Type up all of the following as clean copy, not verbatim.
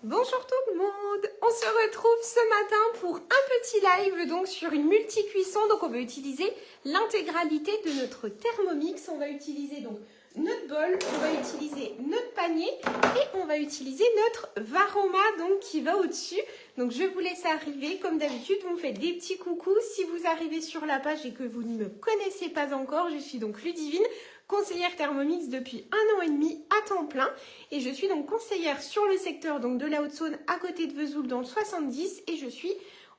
Bonjour tout le monde, on se retrouve ce matin pour un petit live donc sur une multi-cuisson. Donc on va utiliser l'intégralité de notre Thermomix. On va utiliser donc notre bol, on va utiliser notre panier et on va utiliser notre Varoma donc qui va au-dessus. Donc je vous laisse arriver, comme d'habitude vous me faites des petits coucous. Si vous arrivez sur la page et que vous ne me connaissez pas encore, je suis donc Ludivine, conseillère Thermomix depuis 1 an et demi à temps plein et je suis donc conseillère sur le secteur donc de la Haute-Saône à côté de Vesoul dans le 70 et je suis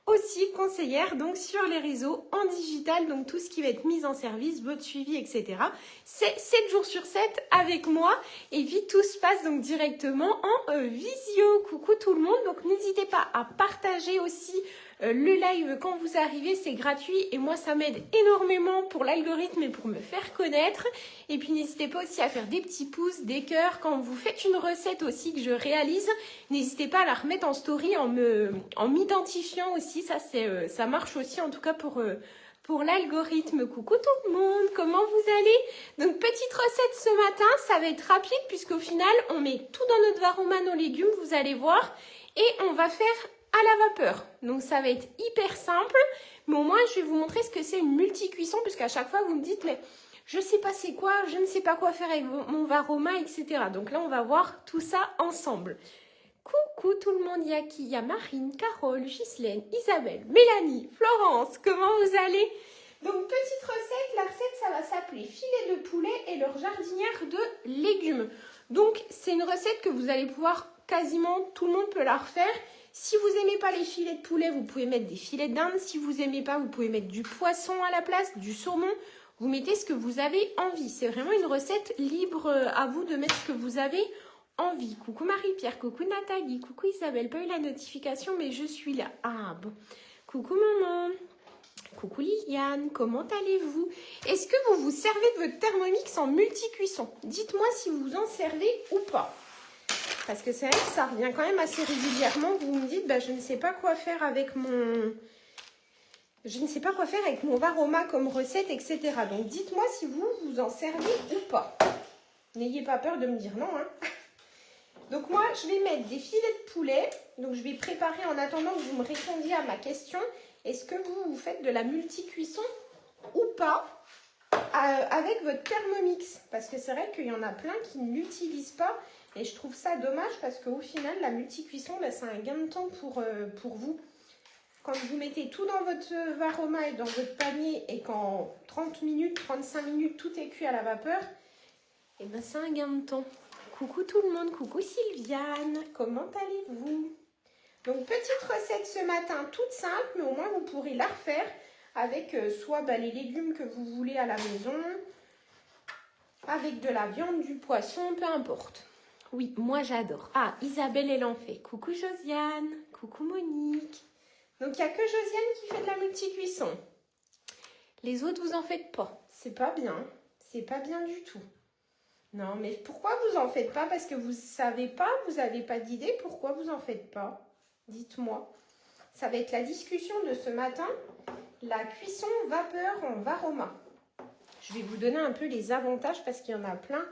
aussi conseillère donc sur les réseaux en digital, donc tout ce qui va être mise en service, votre suivi, etc. C'est 7 jours sur 7 avec moi et puis tout se passe donc directement en visio. Coucou tout le monde, donc n'hésitez pas à partager aussi le live quand vous arrivez, c'est gratuit et moi ça m'aide énormément pour l'algorithme et pour me faire connaître. Et puis n'hésitez pas aussi à faire des petits pouces, des cœurs quand vous faites une recette aussi que je réalise. N'hésitez pas à la remettre en story en m'identifiant aussi, ça marche aussi en tout cas pour l'algorithme. Coucou tout le monde, comment vous allez? Donc petite recette ce matin, ça va être rapide puisqu'au final on met tout dans notre Varoma, nos légumes, vous allez voir, et on va faire à la vapeur. Donc ça va être hyper simple, mais au moins je vais vous montrer ce que c'est une multi-cuisson, puisqu'à chaque fois vous me dites mais je sais pas c'est quoi, je ne sais pas quoi faire avec mon Varoma, etc. Donc là on va voir tout ça ensemble. Coucou tout le monde, il y a qui? Il y a Marine, Carole, Ghislaine, Isabelle, Mélanie, Florence, comment vous allez? Donc petite recette, la recette ça va s'appeler filet de poulet et leur jardinière de légumes. Donc c'est une recette que vous allez pouvoir, quasiment tout le monde peut la refaire. Si vous n'aimez pas les filets de poulet, vous pouvez mettre des filets d'Inde. Si vous n'aimez pas, vous pouvez mettre du poisson à la place, du saumon. Vous mettez ce que vous avez envie. C'est vraiment une recette libre à vous de mettre ce que vous avez envie. Coucou Marie-Pierre, coucou Nathalie, coucou Isabelle. Pas eu la notification, mais je suis là. Ah bon. Coucou maman. Coucou Liliane, comment allez-vous? Est-ce que vous vous servez de votre Thermomix en multi-cuisson? Dites-moi si vous en servez ou pas. Parce que c'est vrai que ça revient quand même assez régulièrement. Vous me dites, bah, je ne sais pas quoi faire avec mon... Je ne sais pas quoi faire avec mon Varoma comme recette, etc. Donc, dites-moi si vous en servez ou pas. N'ayez pas peur de me dire non. Hein. Donc, moi, je vais mettre des filets de poulet. Donc, je vais préparer en attendant que vous me répondiez à ma question. Est-ce que vous faites de la multi-cuisson ou pas avec votre Thermomix? Parce que c'est vrai qu'il y en a plein qui ne l'utilisent pas. Et je trouve ça dommage parce qu'au final, la multi-cuisson, c'est un gain de temps pour vous. Quand vous mettez tout dans votre Varoma et dans votre panier et qu'en 30 minutes, 35 minutes, tout est cuit à la vapeur, et ben c'est un gain de temps. Coucou tout le monde, coucou Sylviane, comment allez-vous? Donc petite recette ce matin, toute simple, mais au moins vous pourrez la refaire avec soit les légumes que vous voulez à la maison, avec de la viande, du poisson, peu importe. Oui, moi j'adore. Ah, Isabelle, elle en fait. Coucou Josiane. Coucou Monique. Donc, il n'y a que Josiane qui fait de la multi-cuisson. Les autres, vous en faites pas. C'est pas bien. C'est pas bien du tout. Non, mais pourquoi vous en faites pas? Parce que vous savez pas, vous n'avez pas d'idée. Pourquoi vous en faites pas? Dites-moi. Ça va être la discussion de ce matin. La cuisson vapeur en Varoma. Je vais vous donner un peu les avantages parce qu'il y en a plein.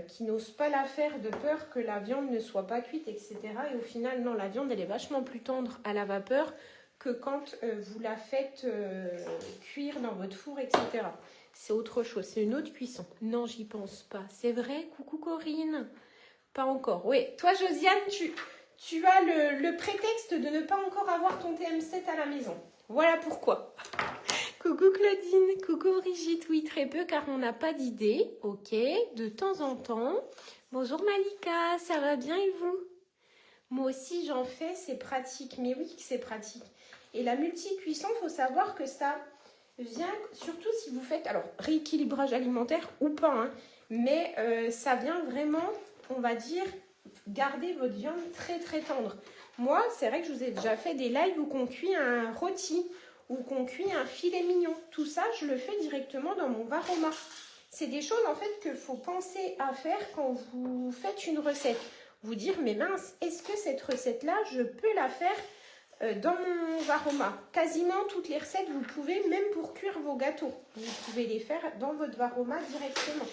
Qui n'osent pas la faire de peur que la viande ne soit pas cuite, etc. Et au final, non, la viande, elle est vachement plus tendre à la vapeur que quand vous la faites cuire dans votre four, etc. C'est autre chose, c'est une autre cuisson. Non, j'y pense pas. C'est vrai? Coucou Corinne. Pas encore. Oui, toi Josiane, tu as le prétexte de ne pas encore avoir ton TM7 à la maison. Voilà pourquoi. Coucou Claudine, coucou Brigitte, oui très peu car on n'a pas d'idée, ok, de temps en temps. Bonjour Malika, ça va bien et vous? Moi aussi j'en fais, c'est pratique, mais oui que c'est pratique. Et la multi-cuisson, il faut savoir que ça vient, surtout si vous faites, alors rééquilibrage alimentaire ou pas, hein, mais ça vient vraiment, on va dire, garder votre viande très très tendre. Moi, c'est vrai que je vous ai déjà fait des lives où on cuit un rôti, ou qu'on cuit un filet mignon. Tout ça, je le fais directement dans mon Varoma. C'est des choses en fait qu'il faut penser à faire quand vous faites une recette. Vous dire, mais mince, est-ce que cette recette-là, je peux la faire dans mon Varoma? Quasiment toutes les recettes, vous pouvez, même pour cuire vos gâteaux, vous pouvez les faire dans votre Varoma directement.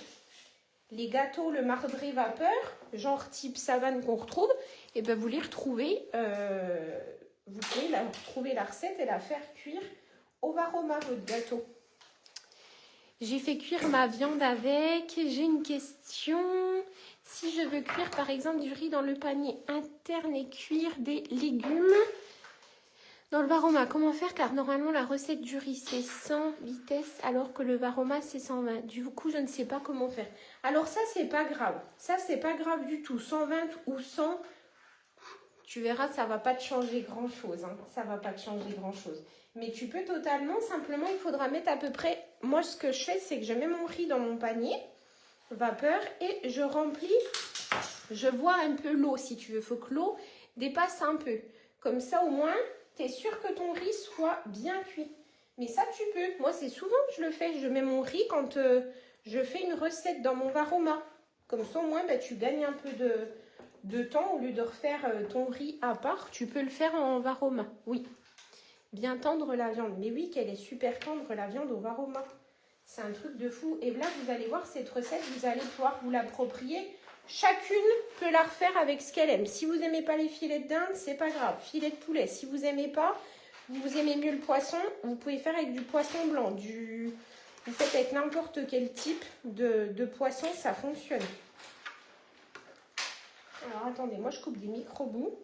les gâteaux, le marbré vapeur, genre type savane qu'on retrouve, et ben vous les retrouvez, vous pouvez retrouver la recette et la faire cuire au Varoma, votre gâteau. J'ai fait cuire ma viande avec. J'ai une question. Si je veux cuire par exemple du riz dans le panier interne et cuire des légumes dans le Varoma, comment faire? Car normalement la recette du riz c'est 100 vitesse alors que le Varoma c'est 120. Du coup je ne sais pas comment faire. Alors ça c'est pas grave. Ça c'est pas grave du tout. 120 ou 100, tu verras, ça va pas te changer grand chose. Hein. Ça va pas te changer grand chose. Mais tu peux totalement, simplement il faudra mettre à peu près... Moi ce que je fais c'est que je mets mon riz dans mon panier vapeur et je remplis, je bois un peu l'eau si tu veux. Il faut que l'eau dépasse un peu. Comme ça au moins... tu es sûr que ton riz soit bien cuit. Mais ça, tu peux. Moi, c'est souvent que je le fais. Je mets mon riz quand je fais une recette dans mon Varoma. Comme ça, au moins, bah, tu gagnes un peu de temps. Au lieu de refaire ton riz à part, tu peux le faire en Varoma. Oui. Bien tendre la viande. Mais oui, qu'elle est super tendre, la viande au Varoma. C'est un truc de fou. Et là, vous allez voir cette recette, vous allez pouvoir vous l'approprier. Chacune peut la refaire avec ce qu'elle aime. Si vous n'aimez pas les filets de dinde, c'est pas grave. Filet de poulet. Si vous n'aimez pas, vous aimez mieux le poisson, vous pouvez faire avec du poisson blanc. Vous faites avec n'importe quel type de poisson, ça fonctionne. Alors attendez, moi je coupe des micro-bouts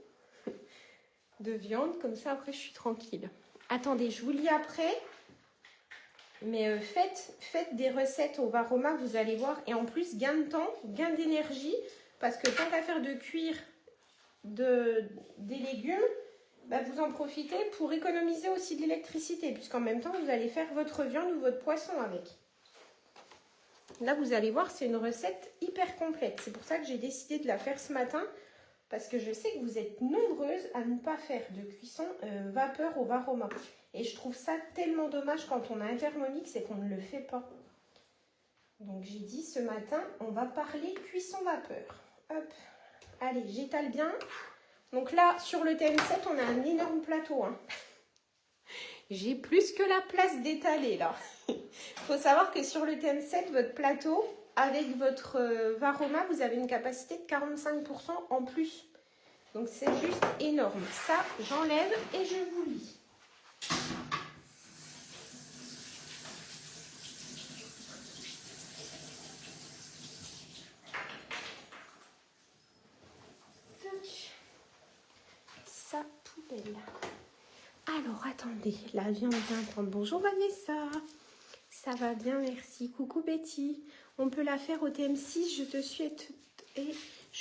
de viande, comme ça après je suis tranquille. Attendez, je vous lis après. Mais faites des recettes au Varoma, vous allez voir. Et en plus, gain de temps, gain d'énergie. Parce que tant qu'à faire de cuire des légumes, bah vous en profitez pour économiser aussi de l'électricité. Puisqu'en même temps, vous allez faire votre viande ou votre poisson avec. Là, vous allez voir, c'est une recette hyper complète. C'est pour ça que j'ai décidé de la faire ce matin. Parce que je sais que vous êtes nombreuses à ne pas faire de cuisson vapeur au Varoma. Et je trouve ça tellement dommage quand on a un Thermomix, c'est qu'on ne le fait pas. Donc j'ai dit ce matin, on va parler cuisson vapeur. Hop, allez, j'étale bien. Donc là, sur le TM7, on a un énorme plateau. Hein. J'ai plus que la place d'étaler là. Il faut savoir que sur le TM7, votre plateau, avec votre Varoma, vous avez une capacité de 45% en plus. Donc c'est juste énorme. Ça, j'enlève et je vous lis. Sa poubelle. Alors, attendez, la viande vient prendre. Bonjour Vanessa. Ça va bien, merci. Coucou Betty. On peut la faire au TM6. Je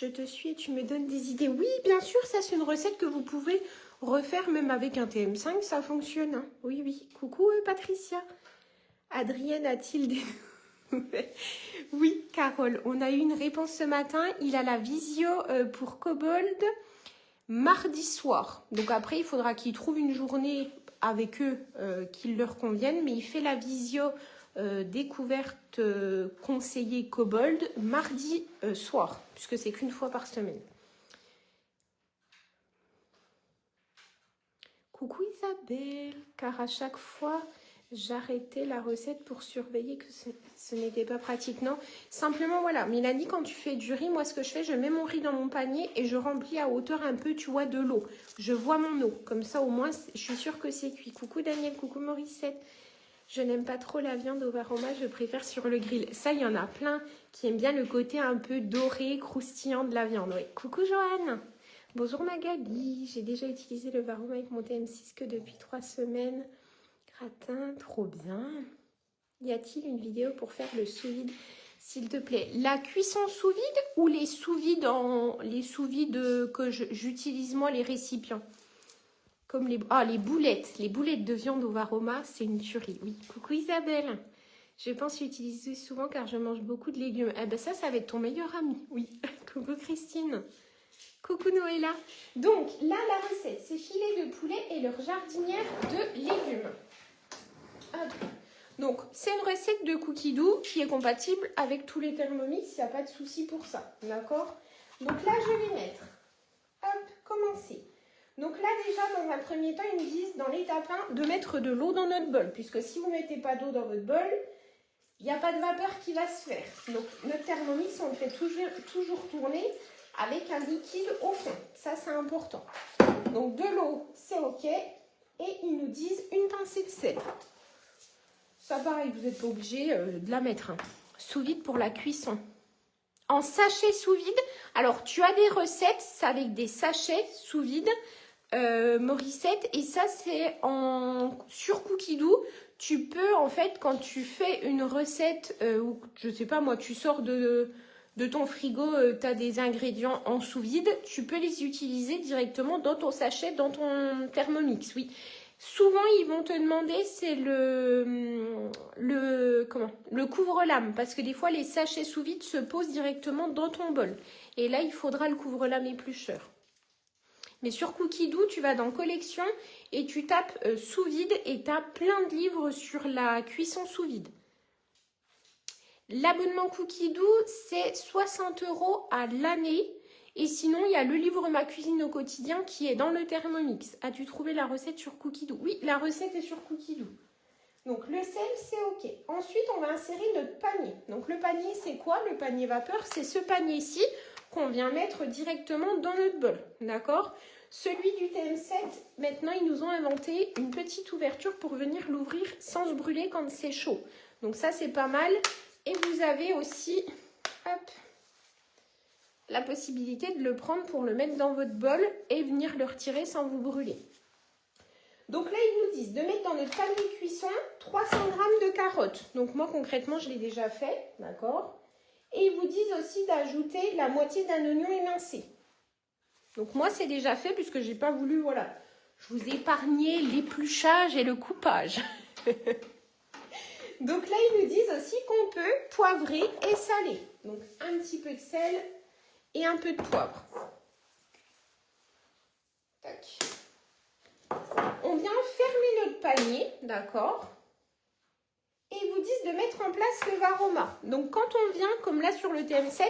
te suis et tu me donnes des idées. Oui, bien sûr, ça c'est une recette que vous pouvez refaire même avec un TM5. Ça fonctionne. Hein. Oui, oui. Coucou Patricia. Adrienne a-t-il des... Oui, Carole, on a eu une réponse ce matin. Il a la visio pour Kobold mardi soir. Donc après, il faudra qu'il trouve une journée avec eux qui leur convienne. Mais il fait la visio découverte conseiller Kobold mardi soir. Puisque c'est qu'une fois par semaine. Coucou Isabelle. Car à chaque fois... j'arrêtais la recette pour surveiller que ce n'était pas pratique. Non, simplement, voilà. Mélanie, quand tu fais du riz, moi, ce que je fais, je mets mon riz dans mon panier et je remplis à hauteur un peu, tu vois, de l'eau. Je vois mon eau. Comme ça, au moins, je suis sûre que c'est cuit. Coucou Daniel, coucou Morissette. Je n'aime pas trop la viande au Varoma, je préfère sur le grill. Ça, il y en a plein qui aiment bien le côté un peu doré, croustillant de la viande. Oui. Coucou Joanne. Bonjour Magali. J'ai déjà utilisé le Varoma avec mon TM6 que depuis 3 semaines. Gratin, trop bien. Y a-t-il une vidéo pour faire le sous-vide, s'il te plaît? La cuisson sous-vide ou les sous-vides que j'utilise moi, les récipients? Comme les boulettes. Les boulettes de viande au Varoma, c'est une tuerie. Oui, coucou Isabelle. Je pense l'utiliser souvent car je mange beaucoup de légumes. Eh ben ça va être ton meilleur ami. Oui, coucou Christine. Coucou Noëlla. Donc là, la recette, c'est filet de poulet et leur jardinière de légumes. Hop. Donc, c'est une recette de cookie doux qui est compatible avec tous les Thermomix. Il n'y a pas de souci pour ça. D'accord? Donc là, je vais mettre. Hop, commencer. Donc là, déjà, dans un premier temps, ils me disent dans l'étape 1 de mettre de l'eau dans notre bol. Puisque si vous ne mettez pas d'eau dans votre bol, il n'y a pas de vapeur qui va se faire. Donc, notre Thermomix, on le fait toujours tourner avec un liquide au fond. Ça, c'est important. Donc, de l'eau, c'est OK. Et ils nous disent une pincée de sel. Ça, pareil, vous n'êtes pas obligé de la mettre. Hein. Sous vide pour la cuisson. En sachet sous vide. Alors, tu as des recettes, c'est avec des sachets sous vide. Morissette. Et ça, c'est sur Cookie Dough. Tu peux, en fait, quand tu fais une recette, ou je sais pas, moi, tu sors de ton frigo, tu as des ingrédients en sous vide, tu peux les utiliser directement dans ton sachet, dans ton Thermomix, oui. Souvent, ils vont te demander, c'est le couvre-lame, parce que des fois, les sachets sous vide se posent directement dans ton bol. Et là, il faudra le couvre-lame éplucheur. Mais sur Cookie Dough, tu vas dans collection et tu tapes sous vide et tu as plein de livres sur la cuisson sous vide. L'abonnement Cookie Dough, c'est 60 € à l'année. Et sinon, il y a le livre Ma cuisine au quotidien qui est dans le Thermomix. As-tu trouvé la recette sur Cookie Dough? Oui, la recette est sur Cookie Dough. Donc, le sel, c'est OK. Ensuite, on va insérer notre panier. Donc, le panier, c'est quoi? Le panier vapeur, c'est ce panier-ci qu'on vient mettre directement dans notre bol. D'accord? Celui du TM7, maintenant, ils nous ont inventé une petite ouverture pour venir l'ouvrir sans se brûler quand c'est chaud. Donc, ça, c'est pas mal. Et vous avez aussi la possibilité de le prendre pour le mettre dans votre bol et venir le retirer sans vous brûler. Donc là, ils nous disent de mettre dans notre panier cuisson 300 g de carottes. Donc moi, concrètement, je l'ai déjà fait, d'accord? Et ils vous disent aussi d'ajouter la moitié d'un oignon émincé. Donc moi, c'est déjà fait puisque j'ai pas voulu, voilà, je vous ai épargné l'épluchage et le coupage. Donc là, ils nous disent aussi qu'on peut poivrer et saler. Donc un petit peu de sel et un peu de poivre. Tac. On vient fermer notre panier, d'accord? Et ils vous disent de mettre en place le Varoma. Donc quand on vient, comme là sur le TM7,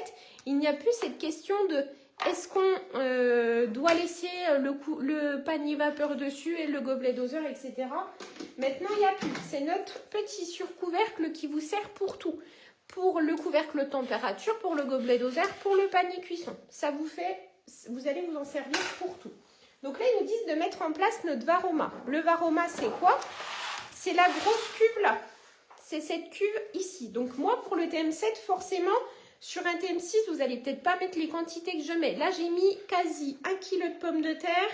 il n'y a plus cette question de est-ce qu'on doit laisser le panier vapeur dessus et le gobelet doseur, etc. Maintenant, il n'y a plus. C'est notre petit surcouvercle qui vous sert pour tout. Pour le couvercle température, pour le gobelet doseur, pour le panier cuisson. Ça vous fait, vous allez vous en servir pour tout. Donc là, ils nous disent de mettre en place notre Varoma. Le Varoma, c'est quoi? C'est la grosse cuve là. C'est cette cuve ici. Donc moi, pour le TM7, forcément, sur un TM6, vous n'allez peut-être pas mettre les quantités que je mets. Là, j'ai mis quasi 1 kg de pommes de terre,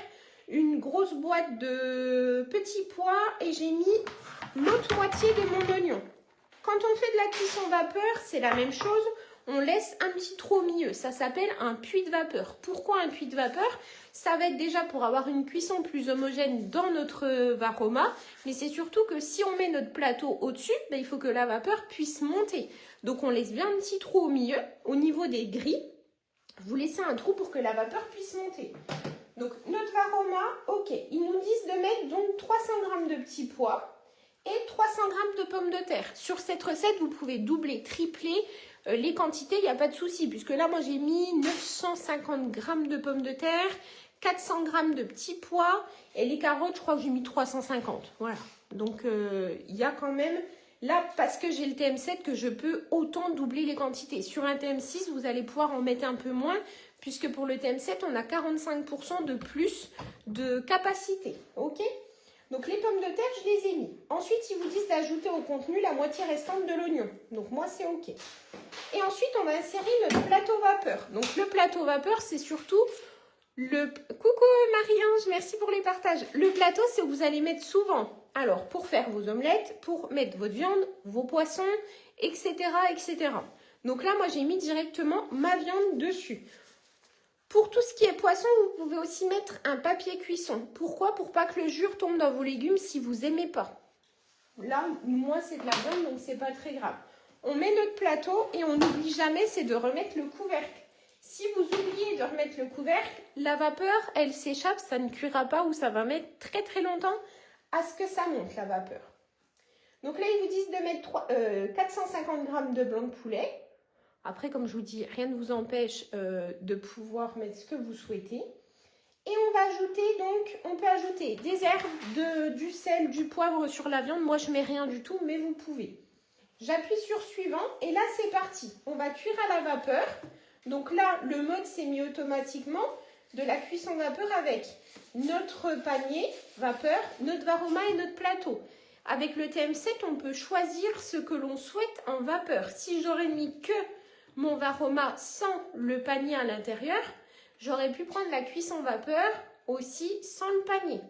une grosse boîte de petits pois et j'ai mis l'autre moitié de mon oignon. Quand on fait de la cuisson vapeur, c'est la même chose. On laisse un petit trou au milieu. Ça s'appelle un puits de vapeur. Pourquoi un puits de vapeur? Ça va être déjà pour avoir une cuisson plus homogène dans notre Varoma. Mais c'est surtout que si on met notre plateau au-dessus, il faut que la vapeur puisse monter. Donc on laisse bien un petit trou au milieu. Au niveau des grilles, vous laissez un trou pour que la vapeur puisse monter. Donc notre Varoma, OK. Ils nous disent de mettre donc 300 g de petits pois et 300 g de pommes de terre. Sur cette recette, vous pouvez doubler, tripler les quantités, il n'y a pas de souci. Puisque là, moi, j'ai mis 950 g de pommes de terre, 400 g de petits pois et les carottes, je crois que j'ai mis 350. Voilà. Donc, il y a quand même, là, parce que j'ai le TM7, que je peux autant doubler les quantités. Sur un TM6, vous allez pouvoir en mettre un peu moins, puisque pour le TM7, on a 45% de plus de capacité. OK? Donc, les pommes de terre, je les ai mis. Ensuite, ils vous disent d'ajouter au contenu la moitié restante de l'oignon. Donc, moi, c'est OK. Et ensuite, on va insérer notre plateau vapeur. Donc, le plateau vapeur, c'est surtout le... Coucou Marie-Ange, merci pour les partages. Le plateau, c'est où vous allez mettre souvent. Alors, pour faire vos omelettes, pour mettre votre viande, vos poissons, etc., etc. Donc là, moi, j'ai mis directement ma viande dessus. Pour tout ce qui est poisson, vous pouvez aussi mettre un papier cuisson. Pourquoi? Pour pas que le jus tombe dans vos légumes si vous n'aimez pas. Là, moi, c'est de la viande, donc c'est pas très grave. On met notre plateau et on n'oublie jamais, c'est de remettre le couvercle. Si vous oubliez de remettre le couvercle, la vapeur, elle s'échappe, ça ne cuira pas ou ça va mettre très très longtemps à ce que ça monte, la vapeur. Donc là, ils vous disent de mettre 450 g de blanc de poulet. Après, comme je vous dis, rien ne vous empêche de pouvoir mettre ce que vous souhaitez. Et on va ajouter donc, on peut ajouter des herbes, du sel, du poivre sur la viande. Moi, je mets rien du tout, mais vous pouvez. J'appuie sur suivant et là c'est parti. On va cuire à la vapeur. Donc là, le mode s'est mis automatiquement de la cuisson vapeur avec notre panier vapeur, notre Varoma et notre plateau. Avec le TM7, on peut choisir ce que l'on souhaite en vapeur. Si j'aurais mis que mon Varoma sans le panier à l'intérieur, j'aurais pu prendre la cuisson vapeur aussi sans le panier.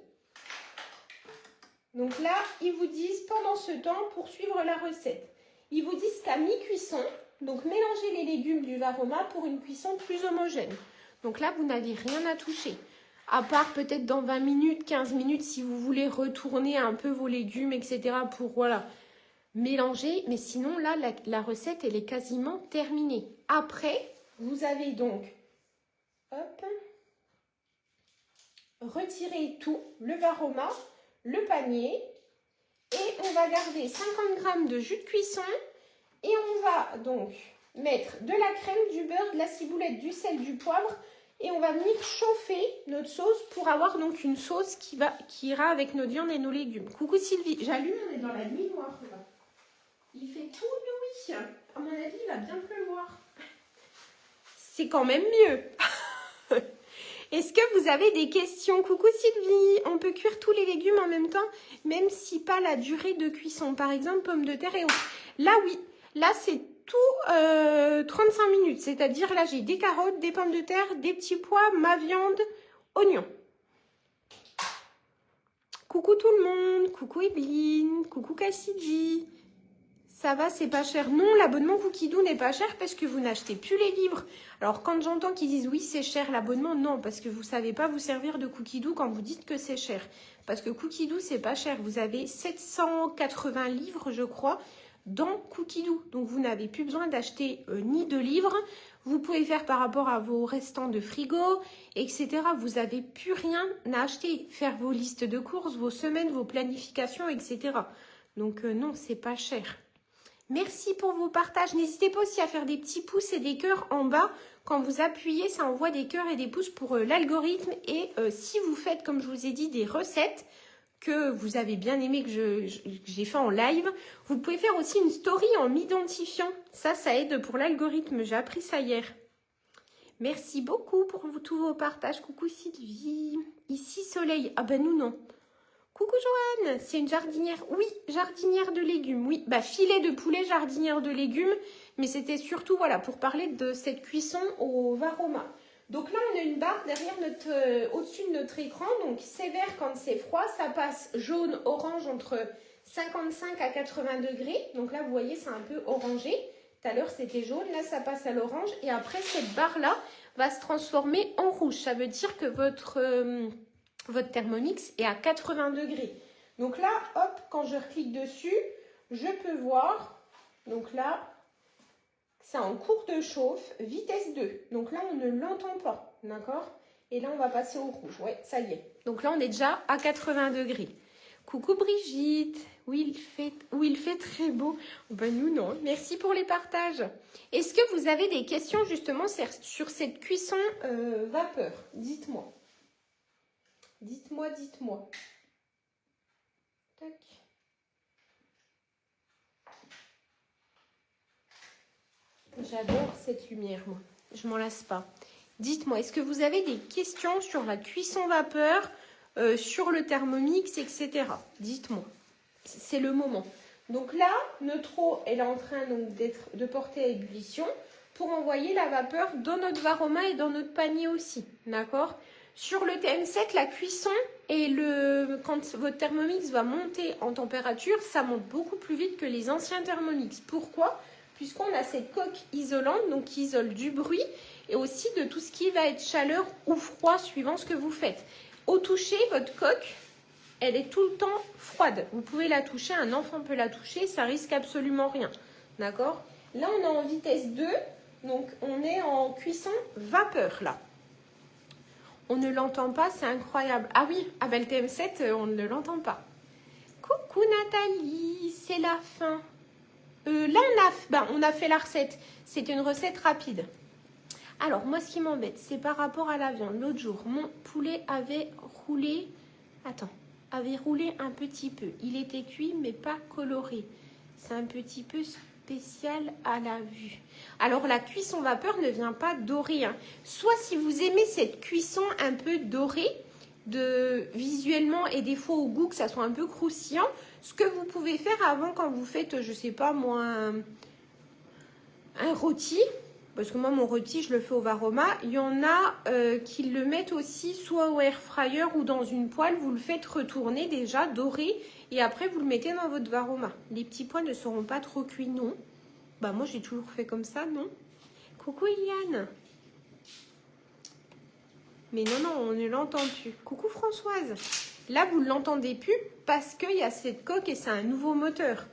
Donc là, ils vous disent pendant ce temps, pour suivre la recette, ils vous disent qu'à mi-cuisson, donc mélangez les légumes du Varoma pour une cuisson plus homogène. Donc là, vous n'avez rien à toucher. À part peut-être dans 20 minutes, 15 minutes, si vous voulez retourner un peu vos légumes, etc. pour voilà, mélanger. Mais sinon, là, la recette, elle est quasiment terminée. Après, vous avez donc, hop, retiré tout, le Varoma, le panier. Et on va garder 50 g de jus de cuisson. Et on va donc mettre de la crème, du beurre, de la ciboulette, du sel, du poivre. Et on va venir chauffer notre sauce pour avoir donc une sauce qui ira avec notre viande et nos légumes. Coucou Sylvie, j'allume, on est dans la nuit noire là. Il fait tout nuit. À mon avis, il va bien pleuvoir. C'est quand même mieux. Est-ce que vous avez des questions? Coucou Sylvie, on peut cuire tous les légumes en même temps, même si pas la durée de cuisson. Par exemple, pommes de terre et autres. Là, oui. Là, c'est tout 35 minutes. C'est-à-dire, là, j'ai des carottes, des pommes de terre, des petits pois, ma viande, oignons. Coucou tout le monde. Coucou Evelyne. Coucou Cassidy. Ça va, c'est pas cher. Non, l'abonnement Cookidoo n'est pas cher parce que vous n'achetez plus les livres. Alors, quand j'entends qu'ils disent oui, c'est cher l'abonnement, non, parce que vous ne savez pas vous servir de Cookidoo quand vous dites que c'est cher. Parce que Cookidoo, c'est pas cher. Vous avez 780 livres, je crois, dans Cookidoo. Donc, vous n'avez plus besoin d'acheter ni de livres. Vous pouvez faire par rapport à vos restants de frigo, etc. Vous n'avez plus rien à acheter. Faire vos listes de courses, vos semaines, vos planifications, etc. Donc, non, c'est pas cher. Merci pour vos partages. N'hésitez pas aussi à faire des petits pouces et des cœurs en bas. Quand vous appuyez, ça envoie des cœurs et des pouces pour l'algorithme. Et si vous faites, comme je vous ai dit, des recettes que vous avez bien aimé, que j'ai fait en live, vous pouvez faire aussi une story en m'identifiant. Ça aide pour l'algorithme. J'ai appris ça hier. Merci beaucoup pour tous vos partages. Coucou Sylvie. Ici, soleil. Ah ben nous, non. Coucou Joanne, c'est une jardinière. Oui, jardinière de légumes. Oui, bah filet de poulet, jardinière de légumes. Mais c'était surtout voilà pour parler de cette cuisson au Varoma. Donc là, on a une barre derrière au-dessus de notre écran. Donc c'est vert quand c'est froid. Ça passe jaune, orange entre 55 à 80 degrés. Donc là, vous voyez, c'est un peu orangé. Tout à l'heure, c'était jaune. Là, ça passe à l'orange. Et après, cette barre-là va se transformer en rouge. Ça veut dire que votre Thermomix est à 80 degrés. Donc là, hop, quand je clique dessus, je peux voir, donc là, c'est en cours de chauffe, vitesse 2. Donc là, on ne l'entend pas, d'accord? Et là, on va passer au rouge. Ouais, ça y est. Donc là, on est déjà à 80 degrés. Coucou Brigitte. Oui, il fait très beau. Ben nous, non. Merci pour les partages. Est-ce que vous avez des questions justement sur cette cuisson vapeur? Dites-moi. Dites-moi. Tac. J'adore cette lumière, moi. Je m'en lasse pas. Dites-moi, est-ce que vous avez des questions sur la cuisson vapeur, sur le Thermomix, etc. Dites-moi. C'est le moment. Donc là, notre eau, elle est en train de porter à ébullition pour envoyer la vapeur dans notre Varoma et dans notre panier aussi. D'accord ? Sur le TM7, la cuisson et quand votre Thermomix va monter en température, ça monte beaucoup plus vite que les anciens Thermomix. Pourquoi ? Puisqu'on a cette coque isolante, donc qui isole du bruit et aussi de tout ce qui va être chaleur ou froid suivant ce que vous faites. Au toucher, votre coque, elle est tout le temps froide. Vous pouvez la toucher, un enfant peut la toucher, ça risque absolument rien. D'accord ? Là, on est en vitesse 2, donc on est en cuisson vapeur là. On ne l'entend pas, c'est incroyable. Ah oui, ah ben le TM7, on ne l'entend pas. Coucou Nathalie, c'est la fin. Là, on a fait la recette. C'était une recette rapide. Alors, moi, ce qui m'embête, c'est par rapport à la viande. L'autre jour, mon poulet avait roulé... Attends, avait roulé un petit peu. Il était cuit, mais pas coloré. C'est un petit peu spécial à la vue. Alors, la cuisson vapeur ne vient pas dorée, hein. Soit si vous aimez cette cuisson un peu dorée, visuellement et des fois au goût, que ça soit un peu croustillant, ce que vous pouvez faire avant quand vous faites, je sais pas moi, un rôti, parce que moi mon rôti je le fais au Varoma, il y en a qui le mettent aussi soit au air fryer ou dans une poêle, vous le faites retourner déjà doré et après vous le mettez dans votre Varoma. Les petits pois ne seront pas trop cuits, non. Bah moi j'ai toujours fait comme ça, non. Coucou Yann. Mais non, on ne l'entend plus. Coucou Françoise. Là, vous ne l'entendez plus parce qu'il y a cette coque et c'est un nouveau moteur.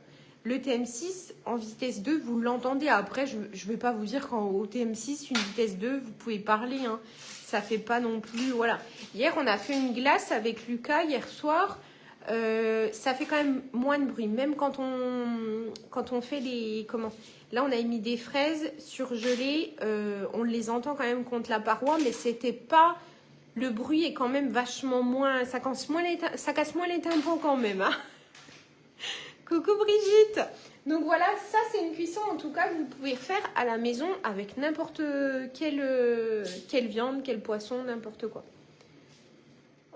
Le TM6 en vitesse 2, vous l'entendez. Après, je ne vais pas vous dire qu'au TM6, une vitesse 2, vous pouvez parler, hein. Ça fait pas non plus... Voilà. Hier, on a fait une glace avec Lucas, hier soir. Ça fait quand même moins de bruit. Même quand on fait les... Comment? Là, on a mis des fraises surgelées. On les entend quand même contre la paroi, mais c'était pas... Le bruit est quand même vachement moins... Ça casse moins les tympans quand même, hein. Coucou Brigitte. Donc voilà, ça c'est une cuisson en tout cas que vous pouvez faire à la maison avec n'importe quelle viande, quel poisson, n'importe quoi.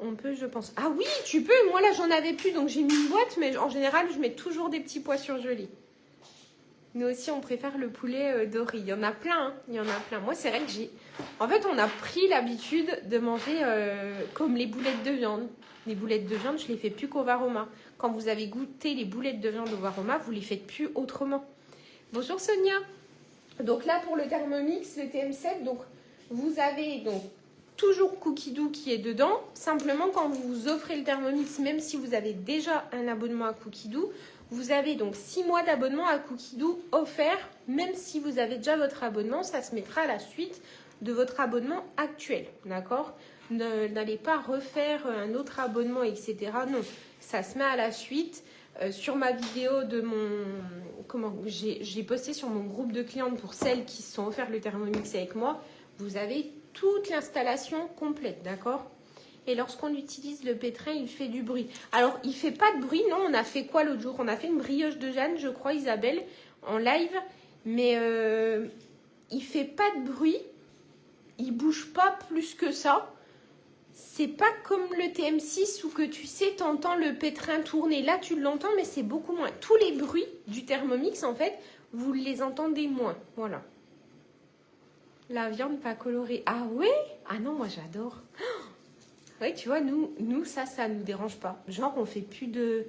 On peut, je pense. Ah oui, tu peux. Moi là, j'en avais plus, donc j'ai mis une boîte, mais en général, je mets toujours des petits pois surgelés. Nous aussi, on préfère le poulet doré. Il y en a plein, hein. Il y en a plein. Moi, c'est vrai que En fait, on a pris l'habitude de manger comme les boulettes de viande. Les boulettes de viande, je les fais plus qu'au Varoma. Quand vous avez goûté les boulettes de viande au Varoma, vous les faites plus autrement. Bonjour Sonia. Donc là, pour le Thermomix, le TM7, donc vous avez donc toujours Cookie Doo qui est dedans. Simplement, quand vous vous offrez le Thermomix, même si vous avez déjà un abonnement à Cookie Doo, vous avez donc 6 mois d'abonnement à Cookie Doo offert. Même si vous avez déjà votre abonnement, ça se mettra à la suite de votre abonnement actuel. D'accord? N'allez pas refaire un autre abonnement, etc. Non, ça se met à la suite. Sur ma vidéo de j'ai posté sur mon groupe de clientes pour celles qui se sont offertes le Thermomix avec moi, vous avez toute l'installation complète, d'accord? Et lorsqu'on utilise le pétrin, il fait du bruit. Alors, il fait pas de bruit, non? On a fait quoi l'autre jour? On a fait une brioche de Jeanne, je crois, Isabelle, en live. Mais il fait pas de bruit. Il bouge pas plus que ça. C'est pas comme le TM6 où que tu sais, t'entends le pétrin tourner. Là, tu l'entends, mais c'est beaucoup moins. Tous les bruits du Thermomix, en fait, vous les entendez moins. Voilà. La viande pas colorée. Ah ouais? Ah non, moi j'adore. Oui, tu vois, nous ça nous dérange pas. Genre, on fait plus de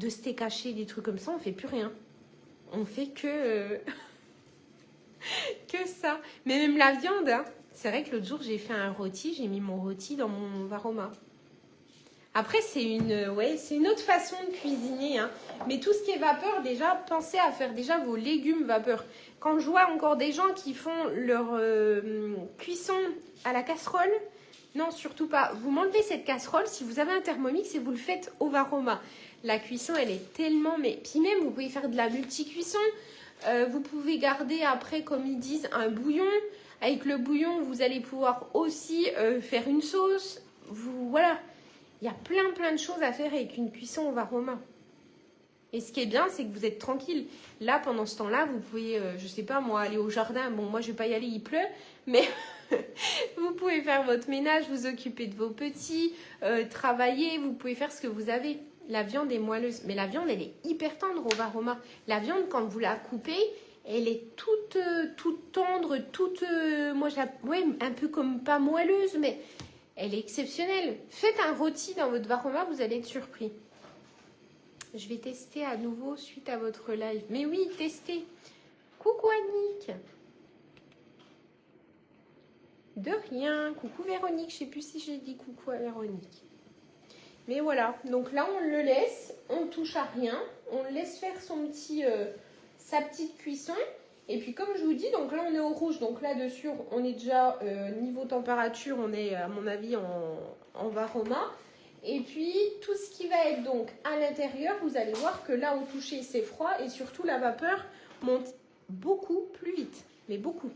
steak haché, des trucs comme ça, on fait plus rien. On fait que ça. Mais même la viande, hein. C'est vrai que l'autre jour, j'ai fait un rôti, j'ai mis mon rôti dans mon Varoma. Après, c'est une autre façon de cuisiner, hein. Mais tout ce qui est vapeur, déjà, pensez à faire déjà vos légumes vapeur. Quand je vois encore des gens qui font leur cuisson à la casserole, non, surtout pas. Vous m'enlevez cette casserole, si vous avez un Thermomix et vous le faites au Varoma. La cuisson, elle est tellement... Mais puis même, vous pouvez faire de la multi-cuisson. Vous pouvez garder après, comme ils disent, un bouillon. Avec le bouillon, vous allez pouvoir aussi faire une sauce. Voilà. Il y a plein de choses à faire avec une cuisson au Varoma. Et ce qui est bien, c'est que vous êtes tranquille. Là, pendant ce temps-là, vous pouvez, je sais pas, moi, aller au jardin. Bon, moi, je vais pas y aller, il pleut. Mais vous pouvez faire votre ménage, vous occuper de vos petits, travailler. Vous pouvez faire ce que vous avez. La viande est moelleuse. Mais la viande, elle est hyper tendre au Varoma. La viande, quand vous la coupez, elle est toute tendre, moi, un peu comme pas moelleuse, mais elle est exceptionnelle. Faites un rôti dans votre Varoma, vous allez être surpris. Je vais tester à nouveau suite à votre live. Mais oui, testez. Coucou Annick. De rien. Coucou Véronique. Je ne sais plus si j'ai dit coucou à Véronique. Mais voilà. Donc là, on le laisse. On ne touche à rien. On le laisse faire sa petite cuisson. Et puis comme je vous dis, donc là, on est au rouge. Donc là-dessus, on est déjà niveau température. On est, à mon avis, en Varoma. Et puis, tout ce qui va être donc à l'intérieur, vous allez voir que là, au toucher, c'est froid. Et surtout, la vapeur monte beaucoup plus vite. Mais beaucoup.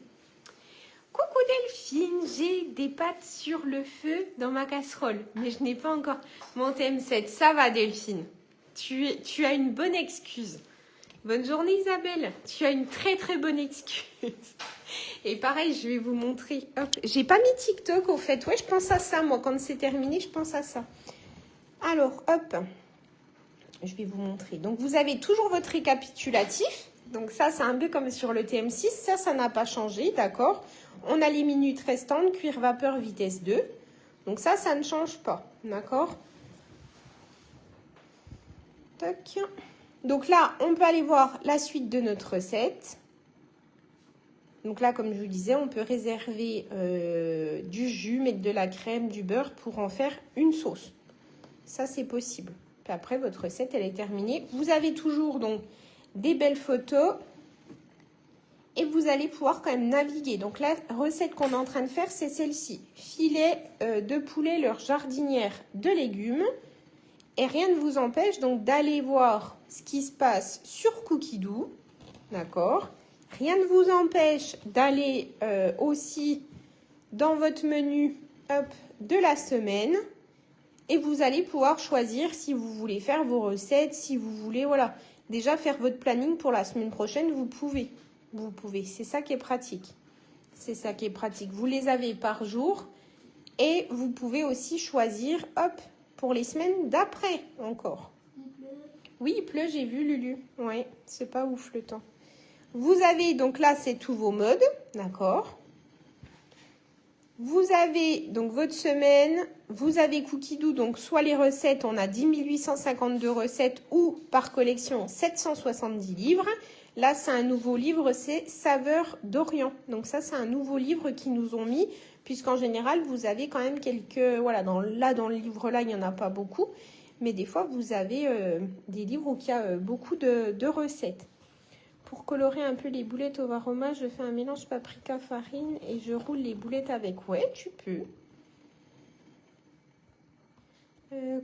Coucou Delphine, j'ai des pâtes sur le feu dans ma casserole. Mais je n'ai pas encore mon TM7. Ça va Delphine. Tu as une bonne excuse. Bonne journée Isabelle. Tu as une très très bonne excuse. Et pareil, je vais vous montrer. Hop, j'ai pas mis TikTok au fait. Ouais, je pense à ça moi. Quand c'est terminé, je pense à ça. Alors, hop. Je vais vous montrer. Donc, vous avez toujours votre récapitulatif. Donc, ça, c'est un peu comme sur le TM6. Ça n'a pas changé, d'accord? On a les minutes restantes, cuir vapeur, vitesse 2. Donc, ça ne change pas, d'accord? Tac. Donc là, on peut aller voir la suite de notre recette. Donc là, comme je vous disais, on peut réserver du jus, mettre de la crème, du beurre pour en faire une sauce. Ça, c'est possible. Puis après, votre recette, elle est terminée. Vous avez toujours donc des belles photos et vous allez pouvoir quand même naviguer. Donc la recette qu'on est en train de faire, c'est celle-ci. Filet de poulet, leur jardinière de légumes. Et rien ne vous empêche donc d'aller voir ce qui se passe sur Cookidoo. D'accord? Rien ne vous empêche d'aller aussi dans votre menu hop, de la semaine. Et vous allez pouvoir choisir si vous voulez faire vos recettes, si vous voulez, voilà, déjà faire votre planning pour la semaine prochaine, vous pouvez. Vous pouvez, c'est ça qui est pratique. C'est ça qui est pratique. Vous les avez par jour et vous pouvez aussi choisir, hop, pour les semaines d'après encore. Oui, il pleut, j'ai vu Lulu. Ouais, c'est pas ouf le temps. Vous avez, donc là, c'est tous vos modes, d'accord? Vous avez donc votre semaine, vous avez Cookidoo, donc soit les recettes, on a 10 852 recettes ou par collection 770 livres. Là, c'est un nouveau livre, c'est Saveurs d'Orient. Donc ça, c'est un nouveau livre qu'ils nous ont mis, puisqu'en général, vous avez quand même quelques... Voilà, dans le livre-là, il n'y en a pas beaucoup. Mais des fois, vous avez des livres où il y a beaucoup de recettes. Pour colorer un peu les boulettes au varoma, je fais un mélange paprika farine et je roule les boulettes avec. Ouais, tu peux.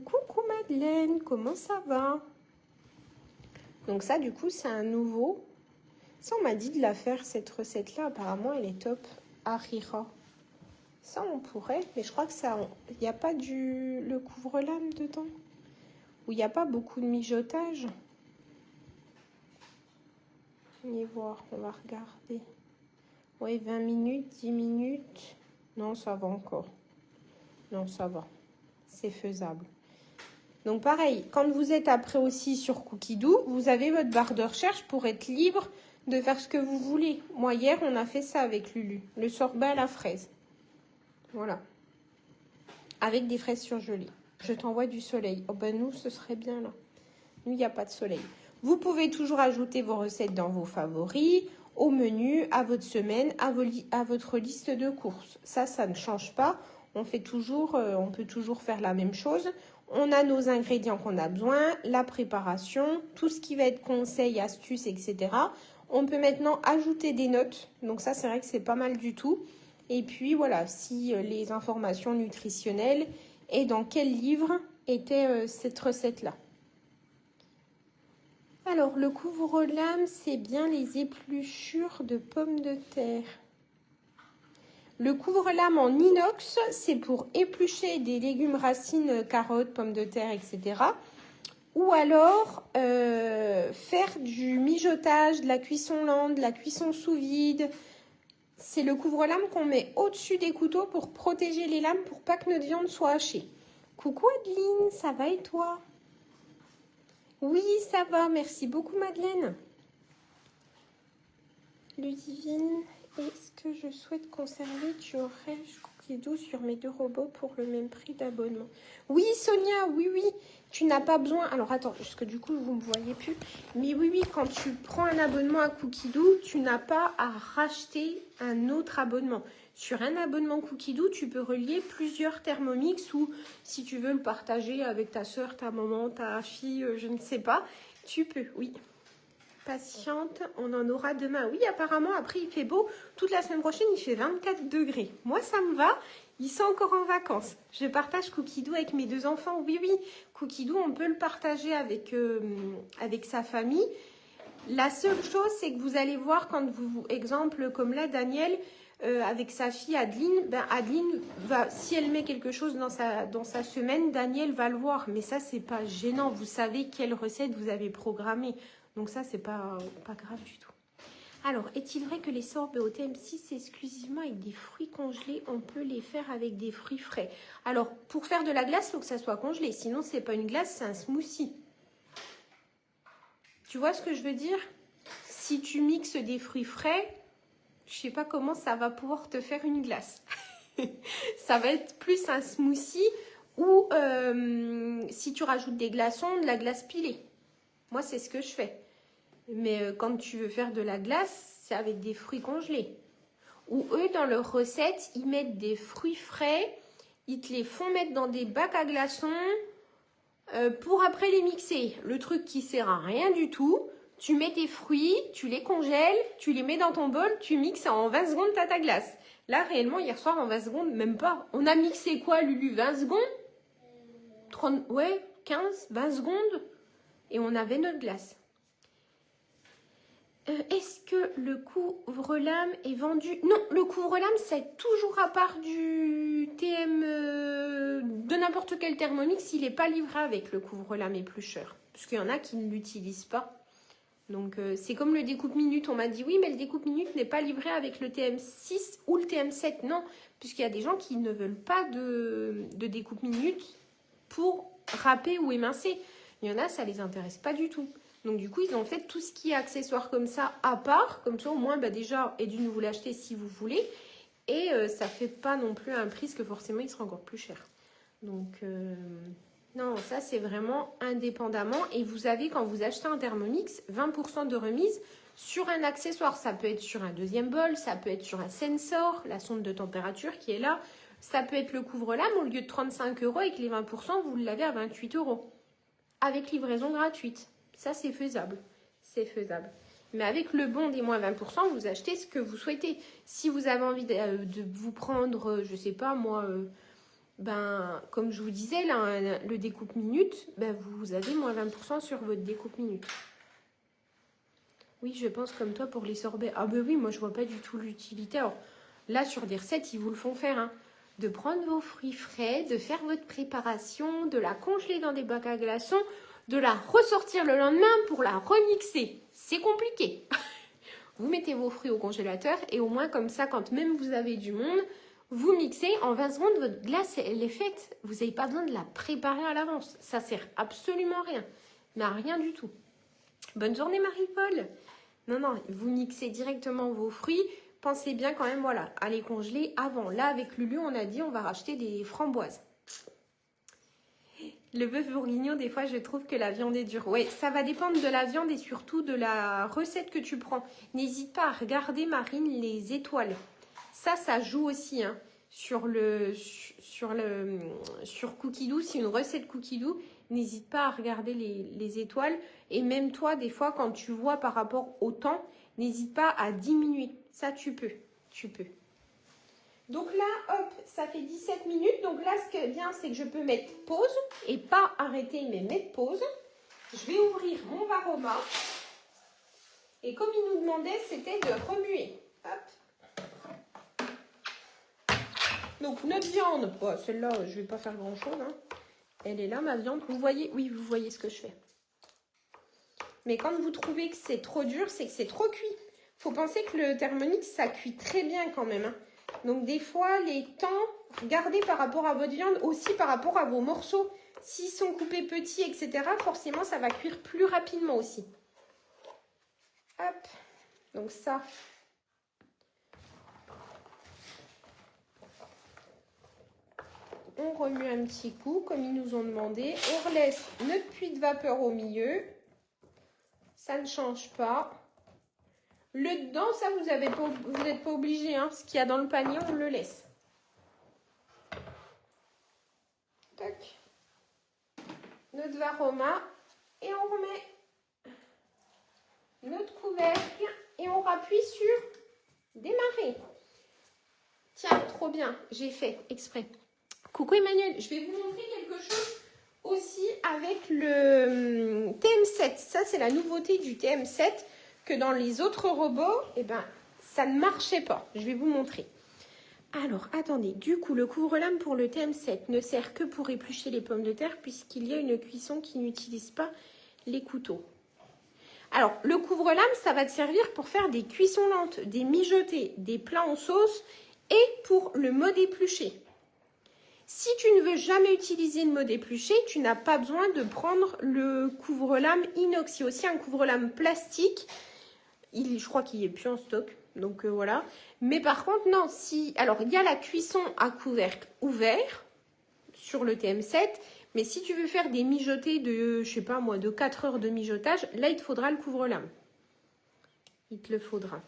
Coucou Madeleine, comment ça va? Donc ça, du coup, c'est un nouveau. Ça, on m'a dit de la faire, cette recette-là. Apparemment, elle est top. Harira. Ça, on pourrait. Mais je crois que ça... Il n'y a pas le couvre-lame dedans. Ou il n'y a pas beaucoup de mijotage. On va voir, on va regarder. Oui, 20 minutes, 10 minutes. Non, ça va encore. Non, ça va. C'est faisable. Donc, pareil, quand vous êtes après aussi sur Cookidoo, vous avez votre barre de recherche pour être libre de faire ce que vous voulez. Moi, hier, on a fait ça avec Lulu. Le sorbet à la fraise. Voilà. Avec des fraises surgelées. Je t'envoie du soleil. Oh ben, nous, ce serait bien là. Nous, il n'y a pas de soleil. Vous pouvez toujours ajouter vos recettes dans vos favoris, au menu, à votre semaine, à votre liste de courses. Ça ne change pas. On peut toujours faire la même chose. On a nos ingrédients qu'on a besoin, la préparation, tout ce qui va être conseils, astuces, etc. On peut maintenant ajouter des notes. Donc ça, c'est vrai que c'est pas mal du tout. Et puis voilà, si les informations nutritionnelles et dans quel livre était cette recette-là. Alors, le couvre-lame, c'est bien les épluchures de pommes de terre. Le couvre-lame en inox, c'est pour éplucher des légumes, racines, carottes, pommes de terre, etc. Ou alors, faire du mijotage, de la cuisson lente, de la cuisson sous vide. C'est le couvre-lame qu'on met au-dessus des couteaux pour protéger les lames, pour pas que notre viande soit hachée. Coucou Adeline, ça va et toi ? Oui, ça va. Merci beaucoup, Madeleine. Ludivine, est-ce que je souhaite conserver du rêche Cookidoo sur mes 2 robots pour le même prix d'abonnement? Oui, Sonia, oui. Tu n'as pas besoin... Alors, attends, parce que du coup, vous ne me voyez plus. Mais oui, quand tu prends un abonnement à Cookidoo, tu n'as pas à racheter un autre abonnement. Sur un abonnement Cookidoo, tu peux relier plusieurs Thermomix ou si tu veux le partager avec ta soeur, ta maman, ta fille, je ne sais pas, tu peux, oui. Patiente, on en aura demain. Oui, apparemment, après, il fait beau. Toute la semaine prochaine, il fait 24 degrés. Moi, ça me va. Ils sont encore en vacances. Je partage Cookidoo avec mes 2 enfants. Oui. Cookidoo, on peut le partager avec sa famille. La seule chose, c'est que vous allez voir quand exemple comme là, Daniel... avec sa fille Adeline, Adeline va, si elle met quelque chose dans sa semaine, Daniel va le voir. Mais ça, c'est pas gênant. Vous savez quelle recette vous avez programmée. Donc ça, c'est pas grave du tout. Alors, est-il vrai que les sorbets au TM6 exclusivement avec des fruits congelés, on peut les faire avec des fruits frais? Alors, pour faire de la glace, il faut que ça soit congelé. Sinon, c'est pas une glace, c'est un smoothie. Tu vois ce que je veux dire? Si tu mixes des fruits frais, je sais pas comment ça va pouvoir te faire une glace. Ça va être plus un smoothie ou si tu rajoutes des glaçons, de la glace pilée. Moi, c'est ce que je fais. Mais quand tu veux faire de la glace, c'est avec des fruits congelés. Ou eux, dans leur recette, ils mettent des fruits frais, ils te les font mettre dans des bacs à glaçons pour après les mixer. Le truc qui sert à rien du tout, tu mets tes fruits, tu les congèles, tu les mets dans ton bol, tu mixes en 20 secondes, t'as ta glace. Là, réellement, hier soir, en 20 secondes, même pas. On a mixé quoi, Lulu? 20 secondes 30, ouais, 15, 20 secondes. Et on avait notre glace. Est-ce que le couvre-lame est vendu? Non, le couvre-lame, c'est toujours à part du TM de n'importe quel Thermomix. Il n'est pas livré avec le couvre-lame éplucheur. Parce qu'il y en a qui ne l'utilisent pas. Donc, c'est comme le découpe-minute. On m'a dit, oui, mais le découpe-minute n'est pas livré avec le TM6 ou le TM7. Non, puisqu'il y a des gens qui ne veulent pas de découpe-minute pour râper ou émincer. Il y en a, ça ne les intéresse pas du tout. Donc, du coup, ils ont fait tout ce qui est accessoire comme ça à part. Comme ça, au moins, bah, déjà, et d'une, vous l'achetez si vous voulez. Et ça ne fait pas non plus un prix, parce que forcément, il sera encore plus cher. Donc, non, ça, c'est vraiment indépendamment. Et vous avez, quand vous achetez un Thermomix, 20% de remise sur un accessoire. Ça peut être sur un deuxième bol, ça peut être sur un sensor, la sonde de température qui est là. Ça peut être le couvre-lame, au lieu de 35 €, avec les 20%, vous l'avez à 28 €. Avec livraison gratuite. Ça, c'est faisable. C'est faisable. Mais avec le bon des moins 20%, vous achetez ce que vous souhaitez. Si vous avez envie de vous prendre, je sais pas moi, comme je vous disais, là, le découpe minute, vous avez moins 20% sur votre découpe minute. Oui, je pense comme toi pour les sorbets. Ah ben oui, moi je vois pas du tout l'utilité. Alors là, sur des recettes, ils vous le font faire, hein. De prendre vos fruits frais, de faire votre préparation, de la congeler dans des bacs à glaçons, de la ressortir le lendemain pour la remixer. C'est compliqué. Vous mettez vos fruits au congélateur et au moins comme ça, quand même vous avez du monde, vous mixez en 20 secondes, votre glace elle est faite. Vous n'avez pas besoin de la préparer à l'avance. Ça sert absolument à rien. Mais à rien du tout. Bonne journée Marie-Paul. Non, vous mixez directement vos fruits. Pensez bien quand même, voilà, à les congeler avant. Là, avec Lulu, on a dit on va racheter des framboises. Le bœuf bourguignon, des fois, je trouve que la viande est dure. Oui, ça va dépendre de la viande et surtout de la recette que tu prends. N'hésite pas à regarder, Marine, les étoiles. Ça joue aussi, hein, sur Cookidoo. C'est une recette Cookidoo. N'hésite pas à regarder les étoiles. Et même toi, des fois, quand tu vois par rapport au temps, n'hésite pas à diminuer. Ça, tu peux. Donc là, hop, ça fait 17 minutes. Donc là, ce qui est bien, c'est que je peux mettre pause. Et pas arrêter, mais mettre pause. Je vais ouvrir mon Varoma. Et comme il nous demandait, c'était de remuer. Hop. Donc notre viande, bon, celle-là, je ne vais pas faire grand-chose, hein. Elle est là, ma viande. Vous voyez? Oui, vous voyez ce que je fais. Mais quand vous trouvez que c'est trop dur, c'est que c'est trop cuit. Il faut penser que le Thermomix, ça cuit très bien quand même, hein. Donc des fois, les temps, regardez par rapport à votre viande, aussi par rapport à vos morceaux. S'ils sont coupés petits, etc., forcément, ça va cuire plus rapidement aussi. Hop. Donc ça. On remue un petit coup, comme ils nous ont demandé. On relaisse notre puits de vapeur au milieu. Ça ne change pas. Le dedans, ça, vous n'êtes pas obligé, hein. Ce qu'il y a dans le panier, on le laisse. Tac. Notre Varoma. Et on remet notre couvercle. Et on rappuie sur démarrer. Tiens, trop bien. J'ai fait exprès. Coucou Emmanuel, je vais vous montrer quelque chose aussi avec le TM7. Ça, c'est la nouveauté du TM7. Que dans les autres robots, ça ne marchait pas. Je vais vous montrer. Alors, attendez. Du coup, le couvre-lame pour le TM7 ne sert que pour éplucher les pommes de terre puisqu'il y a une cuisson qui n'utilise pas les couteaux. Alors, le couvre-lame, ça va te servir pour faire des cuissons lentes, des mijotés, des plats en sauce et pour le mode épluché. Si tu ne veux jamais utiliser le mode épluché, tu n'as pas besoin de prendre le couvre-lame inox. Il y a aussi un couvre-lame plastique. Je crois qu'il n'est plus en stock, donc voilà. Mais par contre, non, alors il y a la cuisson à couvercle ouvert sur le TM7, mais si tu veux faire des mijotés de, je sais pas moi, de 4 heures de mijotage, là il te faudra le couvre-lame. Il te le faudra.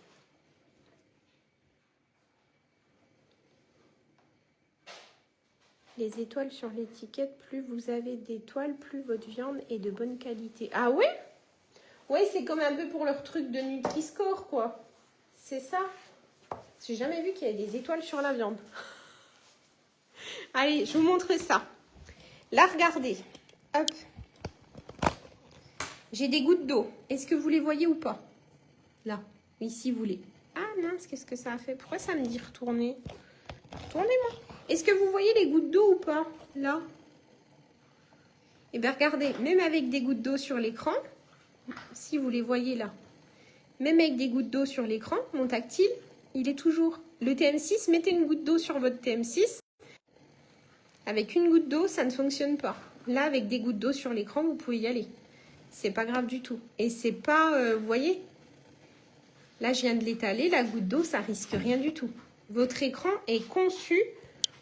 Les étoiles sur l'étiquette, plus vous avez d'étoiles, plus votre viande est de bonne qualité. Ah ouais? Ouais, c'est comme un peu pour leur truc de Nutri-Score, quoi. C'est ça. J'ai jamais vu qu'il y avait des étoiles sur la viande. Allez, je vous montre ça. Là, regardez. Hop. J'ai des gouttes d'eau. Est-ce que vous les voyez ou pas? Là. Ici, vous les... Ah mince, qu'est-ce que ça a fait? Pourquoi ça me dit retourner? Retournez-moi. Est-ce que vous voyez les gouttes d'eau ou pas? Là. Eh bien, regardez. Même avec des gouttes d'eau sur l'écran, si vous les voyez là, même avec des gouttes d'eau sur l'écran, mon tactile, il est toujours... Le TM6, mettez une goutte d'eau sur votre TM6. Avec une goutte d'eau, ça ne fonctionne pas. Là, avec des gouttes d'eau sur l'écran, vous pouvez y aller. C'est pas grave du tout. Et c'est pas... vous voyez? Là, je viens de l'étaler. La goutte d'eau, ça risque rien du tout. Votre écran est conçu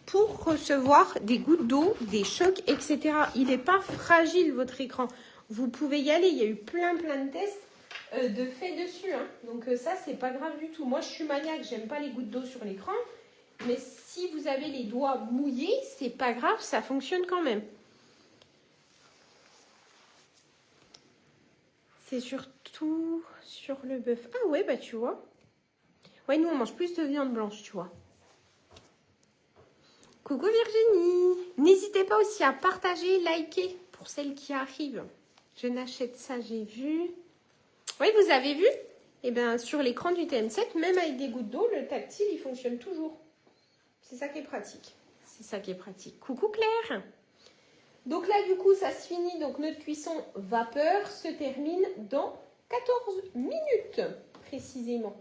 pour recevoir des gouttes d'eau, des chocs, etc. Il n'est pas fragile, votre écran. Vous pouvez y aller. Il y a eu plein de tests de fait dessus. Hein. Donc ça, c'est pas grave du tout. Moi, je suis maniaque. J'aime pas les gouttes d'eau sur l'écran. Mais si vous avez les doigts mouillés, c'est pas grave. Ça fonctionne quand même. C'est surtout sur le bœuf. Ah ouais, bah tu vois. Ouais, nous, on mange plus de viande blanche, tu vois. Coucou Virginie. N'hésitez pas aussi à partager, liker pour celles qui arrivent. Je n'achète ça, j'ai vu. Oui, vous avez vu? Eh bien, sur l'écran du TM7, même avec des gouttes d'eau, le tactile, il fonctionne toujours. C'est ça qui est pratique. C'est ça qui est pratique. Coucou Claire. Donc là, du coup, ça se finit. Donc notre cuisson vapeur se termine dans 14 minutes, précisément.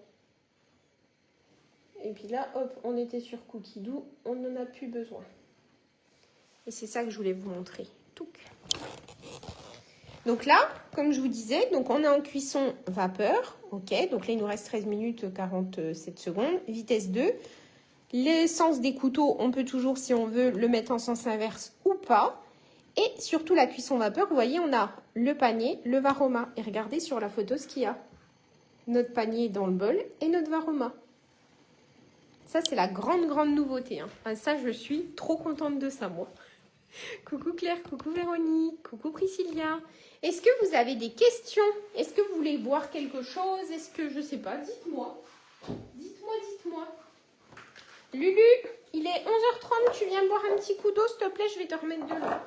Et puis là, hop, on était sur Cookie Dough. On n'en a plus besoin. Et c'est ça que je voulais vous montrer. Touc. Donc là, comme je vous disais, donc on est en cuisson vapeur. Ok, donc là, il nous reste 13 minutes 47 secondes. Vitesse 2. L'essence des couteaux, on peut toujours, si on veut, le mettre en sens inverse ou pas. Et surtout la cuisson vapeur, vous voyez, on a le panier, le varoma. Et regardez sur la photo ce qu'il y a. Notre panier dans le bol et notre varoma. Ça, c'est la grande nouveauté. Hein. Enfin, ça, je suis trop contente de ça, moi. Coucou Claire, coucou Véronique, coucou Priscilla. Est-ce que vous avez des questions? Est-ce que vous voulez boire quelque chose? Est-ce que, je sais pas, dites-moi. Dites-moi. Lulu, il est 11h30, tu viens boire un petit coup d'eau, s'il te plaît, je vais te remettre de l'eau.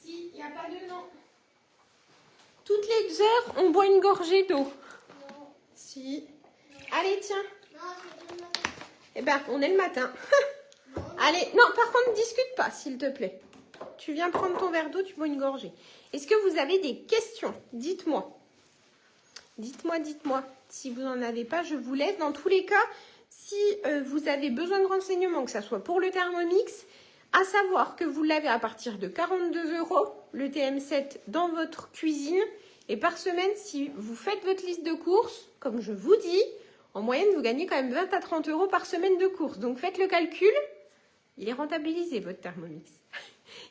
Si, il n'y a pas de non. Toutes les heures, on boit une gorgée d'eau. Si. Allez, tiens. Eh ben, on est le matin. Allez, non, par contre, discute pas, s'il te plaît. Tu viens prendre ton verre d'eau, tu bois une gorgée. Est-ce que vous avez des questions? Dites-moi. Dites-moi. Si vous n'en avez pas, je vous laisse. Dans tous les cas, si vous avez besoin de renseignements, que ce soit pour le Thermomix, à savoir que vous l'avez à partir de 42 €, le TM7 dans votre cuisine. Et par semaine, si vous faites votre liste de courses, comme je vous dis, en moyenne, vous gagnez quand même 20 à 30 € par semaine de courses. Donc faites le calcul, il est rentabilisé votre Thermomix.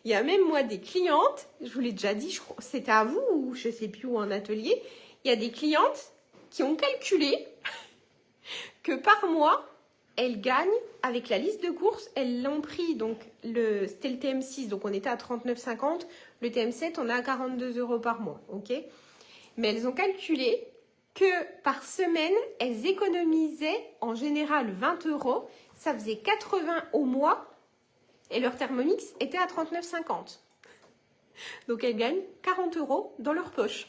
Il y a même moi des clientes, je vous l'ai déjà dit, je crois, c'était à vous ou je ne sais plus où en atelier, il y a des clientes qui ont calculé que par mois, elles gagnent, avec la liste de courses, elles l'ont pris, donc c'était le TM6, donc on était à 39,50, le TM7, on est à 42 € par mois, ok? Mais elles ont calculé que par semaine, elles économisaient en général 20 €, ça faisait 80 au mois, et leur Thermomix était à 39,50. Donc elles gagnent 40 € dans leur poche,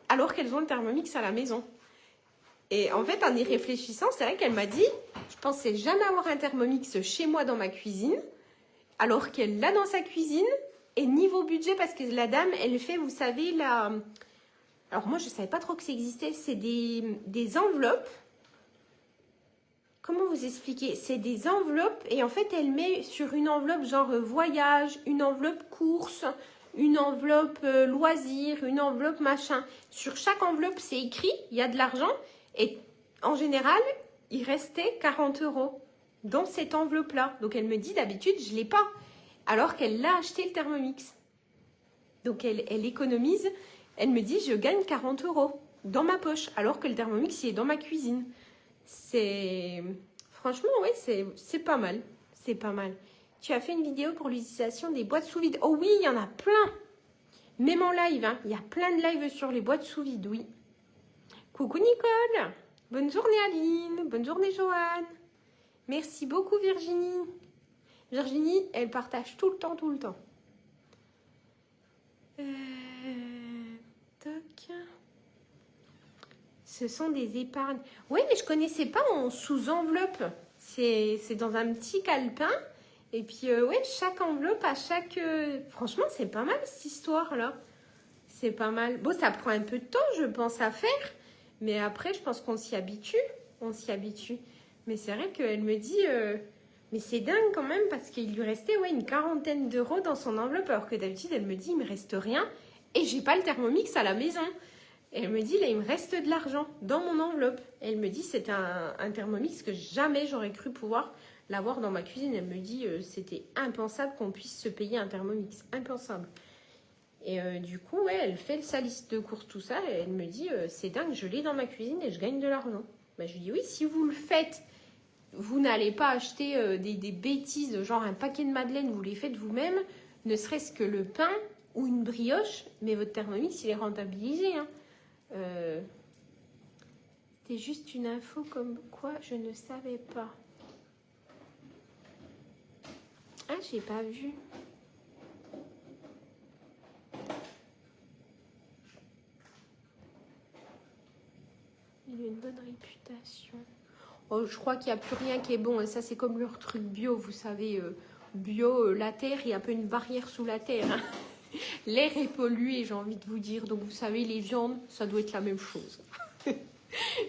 alors qu'elles ont le Thermomix à la maison. Et en fait, en y réfléchissant, c'est vrai qu'elle m'a dit, je pensais jamais avoir un Thermomix chez moi dans ma cuisine, alors qu'elle l'a dans sa cuisine. Et niveau budget, parce que la dame, elle fait, vous savez, Alors moi, je ne savais pas trop que ça existait. C'est des enveloppes. Comment vous expliquer? C'est des enveloppes et en fait, elle met sur une enveloppe genre voyage, une enveloppe course, une enveloppe loisir, une enveloppe machin. Sur chaque enveloppe, c'est écrit, il y a de l'argent et en général, il restait 40 € dans cette enveloppe-là. Donc, elle me dit, d'habitude, je ne l'ai pas. Alors qu'elle l'a acheté le Thermomix. Donc, elle économise. Elle me dit, je gagne 40 € dans ma poche. Alors que le Thermomix, il est dans ma cuisine. C'est... Franchement, ouais, c'est pas mal. C'est pas mal. Tu as fait une vidéo pour l'utilisation des boîtes sous vide. Oh oui, il y en a plein. Même en live, hein. Il y a plein de lives sur les boîtes sous vide, oui. Coucou Nicole. Bonne journée Aline. Bonne journée Joanne. Merci beaucoup Virginie. Virginie, elle partage tout le temps, tout le temps. Toc. Ce sont des épargnes. Oui, mais je connaissais pas en sous-enveloppe. C'est dans un petit calepin. Et puis, ouais, chaque enveloppe à chaque... Franchement, c'est pas mal cette histoire-là. C'est pas mal. Bon, ça prend un peu de temps, je pense, à faire. Mais après, je pense qu'on s'y habitue. On s'y habitue. Mais c'est vrai qu'elle me dit... mais c'est dingue quand même parce qu'il lui restait ouais, une 40aine d'euros dans son enveloppe. Alors que d'habitude, elle me dit, il me reste rien. Et j'ai pas le Thermomix à la maison. Et elle me dit, là, il me reste de l'argent dans mon enveloppe. Et elle me dit, c'est un Thermomix que jamais j'aurais cru pouvoir l'avoir dans ma cuisine. Elle me dit, c'était impensable qu'on puisse se payer un Thermomix. Impensable. Et du coup, ouais, elle fait sa liste de courses, tout ça. Et elle me dit, c'est dingue, je l'ai dans ma cuisine et je gagne de l'argent. Ben, je lui dis, oui, si vous le faites, vous n'allez pas acheter des bêtises, genre un paquet de madeleine, vous les faites vous-même, ne serait-ce que le pain ou une brioche, mais votre Thermomix, il est rentabilisé, hein. C'était juste une info comme quoi je ne savais pas. Ah, j'ai pas vu. Il a une bonne réputation. Oh, je crois qu'il n'y a plus rien qui est bon. Et ça, c'est comme leur truc bio, vous savez. Bio, la terre, il y a un peu une barrière sous la terre. Hein. L'air est pollué, j'ai envie de vous dire. Donc, vous savez, les viandes, ça doit être la même chose.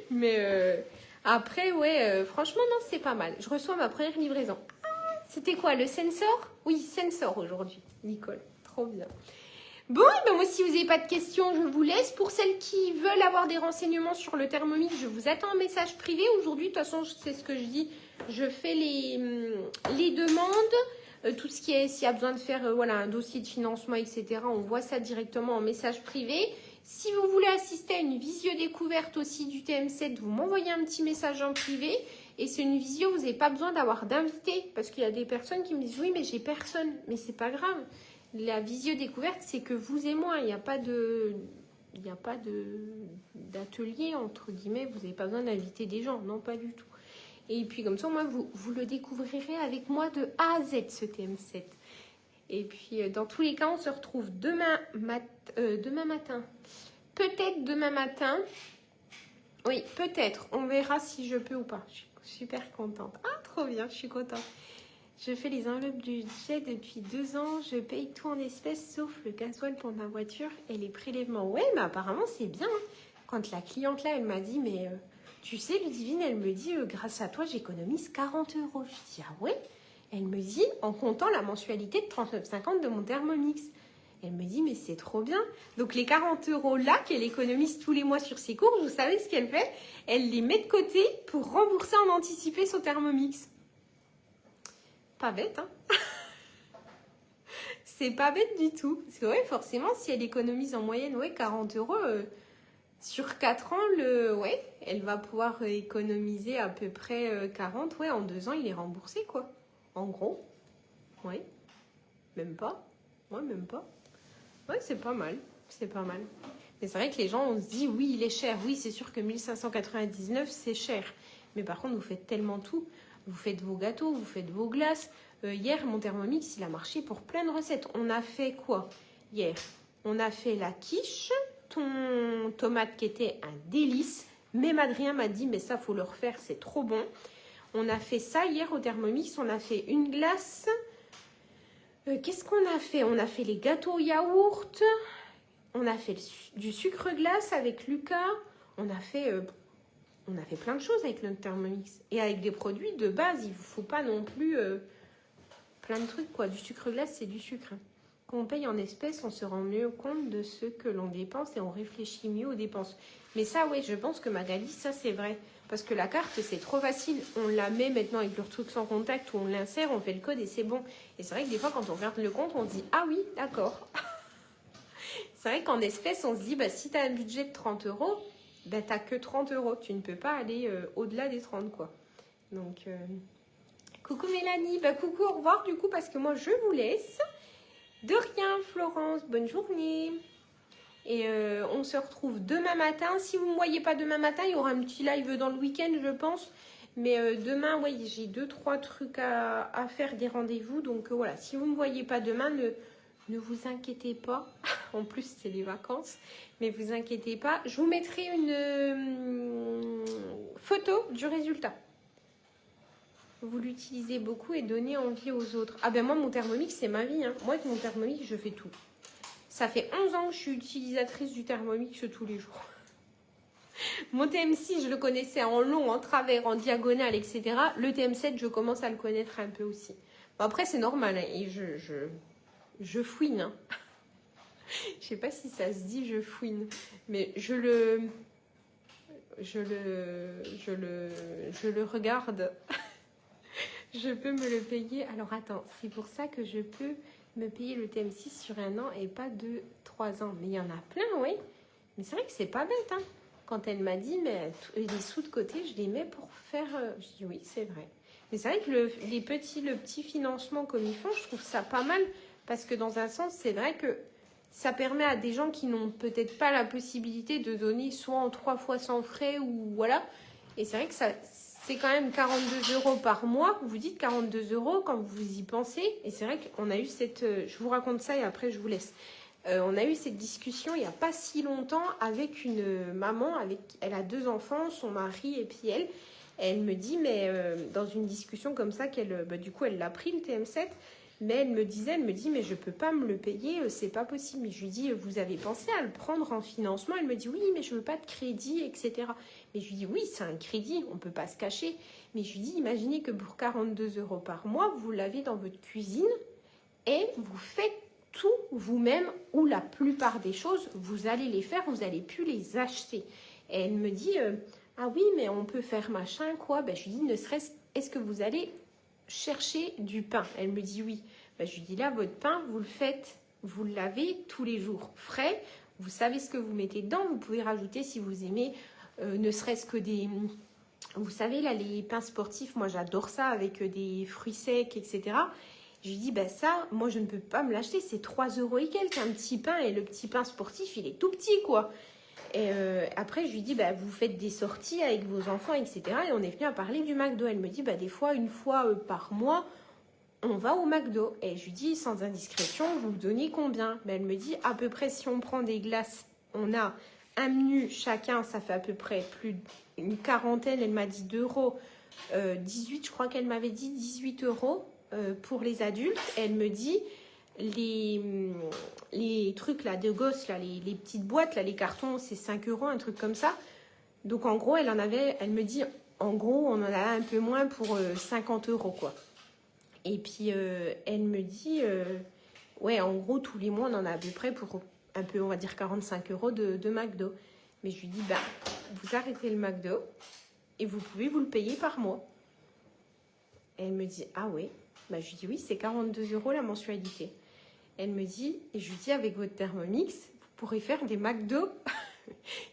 Mais après, ouais, franchement, non, c'est pas mal. Je reçois ma première livraison. Ah, c'était quoi, le Sensor? Oui, Sensor aujourd'hui, Nicole. Trop bien. Bon, et ben moi, si vous n'avez pas de questions, je vous laisse. Pour celles qui veulent avoir des renseignements sur le Thermomix, je vous attends en message privé. Aujourd'hui, de toute façon, c'est ce que je dis. Je fais les demandes. Tout ce qui est, s'il y a besoin de faire voilà, un dossier de financement, etc., on voit ça directement en message privé. Si vous voulez assister à une visio découverte aussi du TM7, vous m'envoyez un petit message en privé. Et c'est une visio, vous n'avez pas besoin d'avoir d'invité. Parce qu'il y a des personnes qui me disent, oui, mais j'ai personne. Mais c'est pas grave. La visio découverte, c'est que vous et moi. Il n'y a pas d'atelier, entre guillemets. Vous n'avez pas besoin d'inviter des gens. Non, pas du tout. Et puis comme ça, moi, vous le découvrirez avec moi de A à Z, ce TM7. Et puis, dans tous les cas, on se retrouve demain matin. Peut-être demain matin. Oui, peut-être. On verra si je peux ou pas. Je suis super contente. Ah, trop bien, je suis contente. Je fais les enveloppes du jet depuis 2 ans. Je paye tout en espèces, sauf le gasoil pour ma voiture et les prélèvements. Ouais, mais apparemment, c'est bien. Quand la cliente, là, elle m'a dit, mais tu sais, Ludivine, elle me dit, grâce à toi, j'économise 40 €. Je dis, ah ouais? Elle me dit, en comptant la mensualité de 39,50 de mon Thermomix. Elle me dit, mais c'est trop bien. Donc, les 40 € là qu'elle économise tous les mois sur ses courses, vous savez ce qu'elle fait? Elle les met de côté pour rembourser en anticipé son Thermomix. Pas bête, hein? C'est pas bête du tout. Parce que, ouais, forcément, si elle économise en moyenne, ouais, 40 € sur 4 ans, ouais, elle va pouvoir économiser à peu près 40. Ouais, en 2 ans, il est remboursé, quoi. En gros. Ouais. Même pas. Ouais, même pas. Ouais, c'est pas mal. C'est pas mal. Mais c'est vrai que les gens, on se dit, oui, il est cher. Oui, c'est sûr que 1599, c'est cher. Mais par contre, vous faites tellement tout. Vous faites vos gâteaux, vous faites vos glaces. Hier, mon Thermomix, il a marché pour plein de recettes. On a fait quoi hier? On a fait la quiche, tomate qui était un délice. Même Adrien m'a dit, mais ça, faut le refaire, c'est trop bon. On a fait ça hier au Thermomix. On a fait une glace. Qu'est-ce qu'on a fait? On a fait les gâteaux au yaourt. On a fait du sucre glace avec Lucas. On a fait plein de choses avec notre Thermomix. Et avec des produits de base, il ne faut pas non plus plein de trucs, quoi. Du sucre glace, c'est du sucre. Quand on paye en espèces, on se rend mieux compte de ce que l'on dépense et on réfléchit mieux aux dépenses. Mais ça, oui, je pense que Magali, ça, c'est vrai. Parce que la carte, c'est trop facile. On la met maintenant avec le truc sans contact où on l'insère, on fait le code et c'est bon. Et c'est vrai que des fois, quand on regarde le compte, on se dit « Ah oui, d'accord ». C'est vrai qu'en espèces, on se dit bah, « Si tu as un budget de 30 €, bah, tu n'as que 30 €. Tu ne peux pas aller au-delà des 30, quoi. » Donc, coucou Mélanie. Bah, coucou, au revoir du coup, parce que moi, je vous laisse. De rien, Florence. Bonne journée. Et on se retrouve demain matin. Si vous ne me voyez pas demain matin, il y aura un petit live dans le week-end, je pense. Mais demain, oui, j'ai 2-3 trucs à faire, des rendez-vous. Donc voilà, si vous ne me voyez pas demain, ne vous inquiétez pas. En plus, c'est les vacances. Mais vous inquiétez pas. Je vous mettrai une photo du résultat. Vous l'utilisez beaucoup et donnez envie aux autres. Ah ben moi, mon Thermomix, c'est ma vie. Hein. Moi, avec mon Thermomix, je fais tout. Ça fait 11 ans que je suis utilisatrice du Thermomix tous les jours. Mon TM6, je le connaissais en long, en travers, en diagonale, etc. Le TM7, je commence à le connaître un peu aussi. Bon, après, c'est normal. Hein, et je fouine. Hein. Je sais pas si ça se dit je fouine. Mais je le regarde. Je peux me le payer. Alors, attends. C'est pour ça que je peux me payer le TM6 sur 1 an et pas 2-3 ans. Mais il y en a plein, oui. Mais c'est vrai que c'est pas bête, hein. Quand elle m'a dit, mais les sous de côté, je les mets pour faire... Je dis oui, c'est vrai. Mais c'est vrai que le petit financement comme ils font, je trouve ça pas mal. Parce que dans un sens, c'est vrai que ça permet à des gens qui n'ont peut-être pas la possibilité de donner soit en 3 fois sans frais ou voilà. Et c'est vrai que c'est quand même 42 € par mois. Vous dites 42 € quand vous y pensez. Et c'est vrai qu'on a eu cette... Je vous raconte ça et après je vous laisse. On a eu cette discussion il n'y a pas si longtemps avec une maman. Elle a 2 enfants, son mari et puis elle. Elle me dit, mais dans une discussion comme ça, du coup elle l'a pris le TM7. Mais elle me dit, mais je ne peux pas me le payer, c'est pas possible. Mais je lui dis, vous avez pensé à le prendre en financement? Elle me dit, oui, mais je ne veux pas de crédit, etc. Mais je lui dis, oui, c'est un crédit, on ne peut pas se cacher. Mais je lui dis, imaginez que pour 42 € par mois, vous l'avez dans votre cuisine et vous faites tout vous-même ou la plupart des choses, vous allez les faire, vous n'allez plus les acheter. Et elle me dit, ah oui, mais on peut faire machin, quoi. Ben, je lui dis, est-ce que vous allez chercher du pain? Elle me dit oui. Ben, je lui dis là, votre pain, vous le faites, vous le lavez tous les jours frais, vous savez ce que vous mettez dedans, vous pouvez rajouter si vous aimez, ne serait-ce que des... Vous savez, là, les pains sportifs, moi j'adore ça avec des fruits secs, etc. Je lui dis, ben ça, moi je ne peux pas me l'acheter, c'est 3 € et quelques, un petit pain, et le petit pain sportif, il est tout petit, quoi. Et après, je lui dis, bah, vous faites des sorties avec vos enfants, etc. Et on est venu à parler du McDo. Elle me dit, bah, des fois, 1 fois par mois, on va au McDo. Et je lui dis, sans indiscrétion, vous donnez combien? Bah, elle me dit, à peu près, si on prend des glaces, on a un menu chacun, ça fait à peu près plus d'une quarantaine. Elle m'a dit 2 €. 18, je crois qu'elle m'avait dit 18 € pour les adultes. Et elle me dit... Les trucs là de gosses là, les petites boîtes là, les cartons, c'est 5 €, un truc comme ça. Donc en gros elle me dit en gros on en a un peu moins pour 50 € quoi. Et puis elle me dit ouais, en gros tous les mois on en a à peu près pour un peu, on va dire 45 € de McDo. Mais je lui dis bah vous arrêtez le McDo et vous pouvez vous le payer par mois. Et elle me dit ah ouais. Bah je lui dis oui, c'est 42 € la mensualité. Elle me dit, et je lui dis, avec votre Thermomix, vous pourrez faire des McDo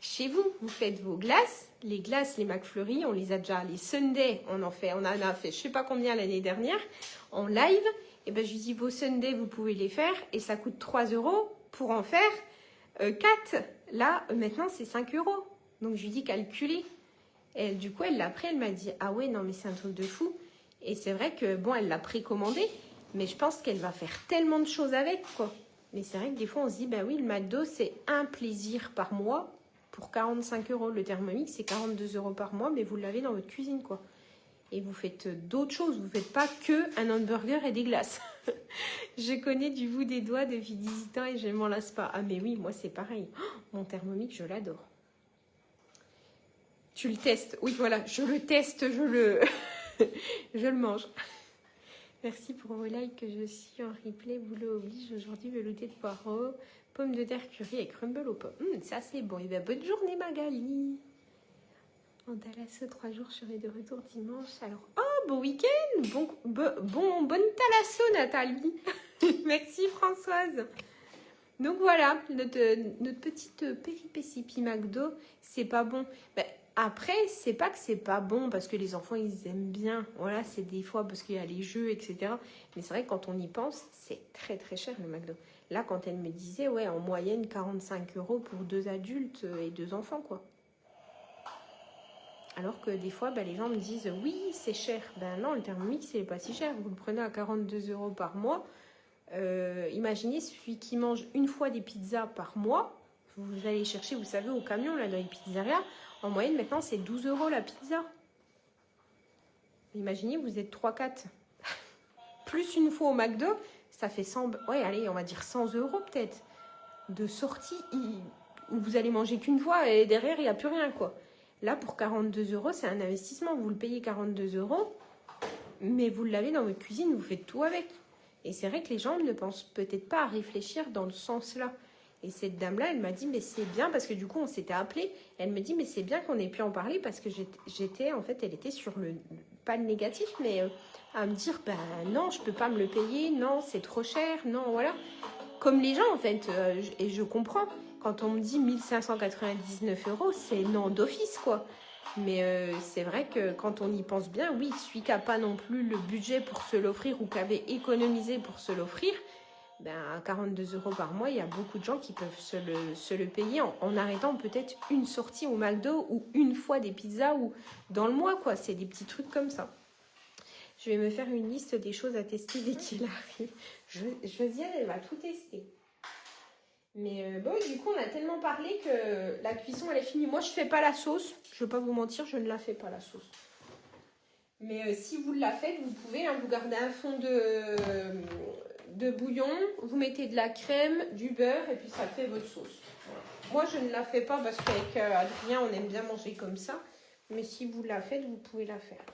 chez vous. Vous faites vos glaces, les McFlurry, on les a déjà, les Sundays, on en a fait, je sais pas combien l'année dernière, en live. Et ben je lui dis, vos Sundays, vous pouvez les faire, et ça coûte 3 € pour en faire 4. Là, maintenant, c'est 5 €. Donc je lui dis, calculez. Et du coup, elle l'a pris, elle m'a dit, ah ouais, non, mais c'est un truc de fou. Et c'est vrai que, bon, elle l'a précommandé. Mais je pense qu'elle va faire tellement de choses avec, quoi. Mais c'est vrai que des fois, on se dit, bah oui, le McDo, c'est un plaisir par mois pour 45 €. Le Thermomix, c'est 42 € par mois, mais vous l'avez dans votre cuisine, quoi. Et vous faites d'autres choses. Vous ne faites pas que un hamburger et des glaces. Je connais du bout des doigts depuis 18 ans et je ne m'en lasse pas. Ah mais oui, moi c'est pareil. Oh, mon Thermomix, je l'adore. Tu le testes. Oui, voilà, je le teste, je le mange. Merci pour vos likes, je suis en replay. Boulot oblige aujourd'hui, velouté de poireaux, pommes de terre curry et crumble aux pommes. Ça c'est bon. Et bien bonne journée Magali. En Thalasso, 3 jours, je serai de retour dimanche. Alors, oh, bon week-end. Bonne Thalasso, Nathalie. Merci Françoise. Donc voilà, notre petite péripétie. Puis McDo, c'est pas bon. Ben, après, c'est pas que c'est pas bon parce que les enfants, ils aiment bien. Voilà, c'est des fois parce qu'il y a les jeux, etc. Mais c'est vrai que quand on y pense, c'est très très cher le McDo. Là, quand elle me disait, ouais, en moyenne 45 € pour 2 adultes et 2 enfants, quoi. Alors que des fois, ben, les gens me disent, oui, c'est cher. Ben non, le Thermomix, c'est pas si cher. Vous le prenez à 42 € par mois. Imaginez celui qui mange une fois des pizzas par mois. Vous allez chercher, vous savez, au camion, là, dans les pizzerias. En moyenne, maintenant, c'est 12 € la pizza. Imaginez, vous êtes 3-4. Plus une fois au McDo, ça fait 100... Ouais, allez, on va dire 100 € peut-être. De sortie, où vous allez manger qu'une fois et derrière, il n'y a plus rien, quoi. Là, pour 42 €, c'est un investissement. Vous le payez 42 €, mais vous l'avez dans votre cuisine, vous faites tout avec. Et c'est vrai que les gens ne pensent peut-être pas à réfléchir dans le sens-là. Et cette dame-là, elle m'a dit, mais c'est bien, parce que du coup, on s'était appelé. Elle me dit, mais c'est bien qu'on ait pu en parler, parce que j'étais, en fait, elle était sur le, pas le négatif, mais à me dire, ben non, je peux pas me le payer, non, c'est trop cher, non, voilà. Comme les gens, en fait, et je comprends. Quand on me dit 1599 €, c'est non d'office, quoi. Mais c'est vrai que quand on y pense bien, oui, celui qui n'a pas non plus le budget pour se l'offrir ou qui avait économisé pour se l'offrir, ben, à 42 € par mois, il y a beaucoup de gens qui peuvent se le payer en arrêtant peut-être une sortie au McDo ou une fois des pizzas ou dans le mois, quoi. C'est des petits trucs comme ça. Je vais me faire une liste des choses à tester dès qu'il arrive. Josiane, elle va tout tester. Mais bon, du coup, on a tellement parlé que la cuisson, elle est finie. Moi, je fais pas la sauce. Je ne vais pas vous mentir, je ne la fais pas, la sauce. Mais si vous la faites, vous pouvez. Hein, vous gardez un fond de bouillon. Vous mettez de la crème, du beurre, et puis ça fait votre sauce. Voilà. Moi, je ne la fais pas parce qu'avec Adrien, on aime bien manger comme ça. Mais si vous la faites, vous pouvez la faire.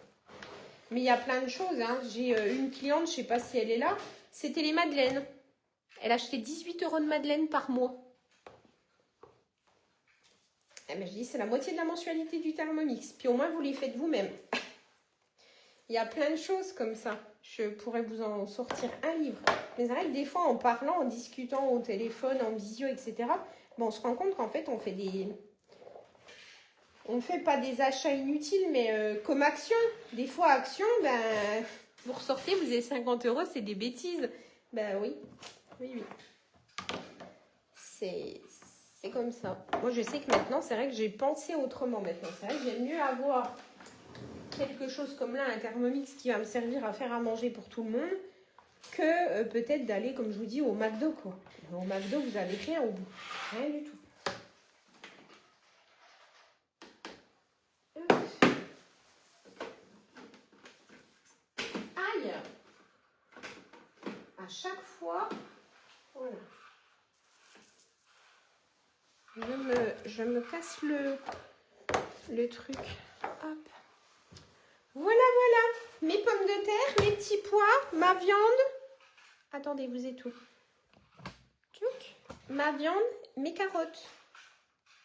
Mais il y a plein de choses. Hein. J'ai une cliente, je ne sais pas si elle est là. C'était les madeleines. Elle achetait 18 € de madeleine par mois. Eh ben, je dis, c'est la moitié de la mensualité du Thermomix. Puis au moins, vous les faites vous-même. Il y a plein de choses comme ça. Je pourrais vous en sortir un livre. Mais c'est vrai que des fois, en parlant, en discutant au téléphone, en visio, etc., bon, on se rend compte qu'en fait, on fait des... On ne fait pas des achats inutiles, mais comme Action. Des fois, Action, ben, vous ressortez, vous avez 50 €, c'est des bêtises. Ben oui. Oui, oui. C'est comme ça. Moi, je sais que maintenant, c'est vrai que j'ai pensé autrement maintenant. C'est vrai que j'aime mieux avoir quelque chose comme là, un Thermomix qui va me servir à faire à manger pour tout le monde, que peut-être d'aller, comme je vous dis, au McDo, quoi. Au McDo, vous n'avez rien au bout. Rien du tout. Aïe! À chaque fois, voilà. Je me casse le truc. Hop. Voilà, voilà. Mes pommes de terre, mes petits pois, ma viande. Attendez, vous êtes où? Ma viande, mes carottes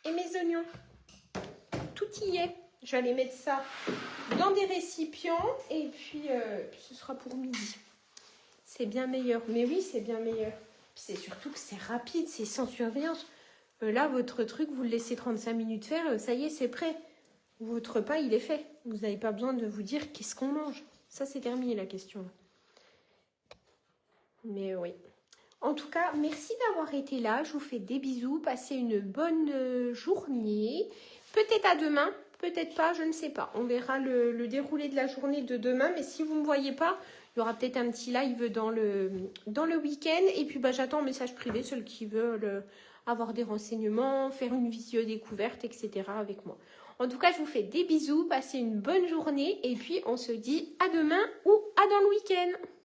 et mes oignons. Tout y est. Je vais aller mettre ça dans des récipients et puis ce sera pour midi. C'est bien meilleur. Mais oui, c'est bien meilleur. C'est surtout que c'est rapide, c'est sans surveillance. Là, votre truc, vous le laissez 35 minutes faire, ça y est, c'est prêt. Votre repas, il est fait. Vous n'avez pas besoin de vous dire qu'est-ce qu'on mange. Ça, c'est terminé la question. Mais oui. En tout cas, merci d'avoir été là. Je vous fais des bisous. Passez une bonne journée. Peut-être à demain, peut-être pas, je ne sais pas. On verra le déroulé de la journée de demain. Mais si vous ne me voyez pas, il y aura peut-être un petit live dans le week-end. Et puis, bah, j'attends un message privé, ceux qui veulent avoir des renseignements, faire une visio découverte, etc. avec moi. En tout cas, je vous fais des bisous, passez une bonne journée et puis on se dit à demain ou à dans le week-end.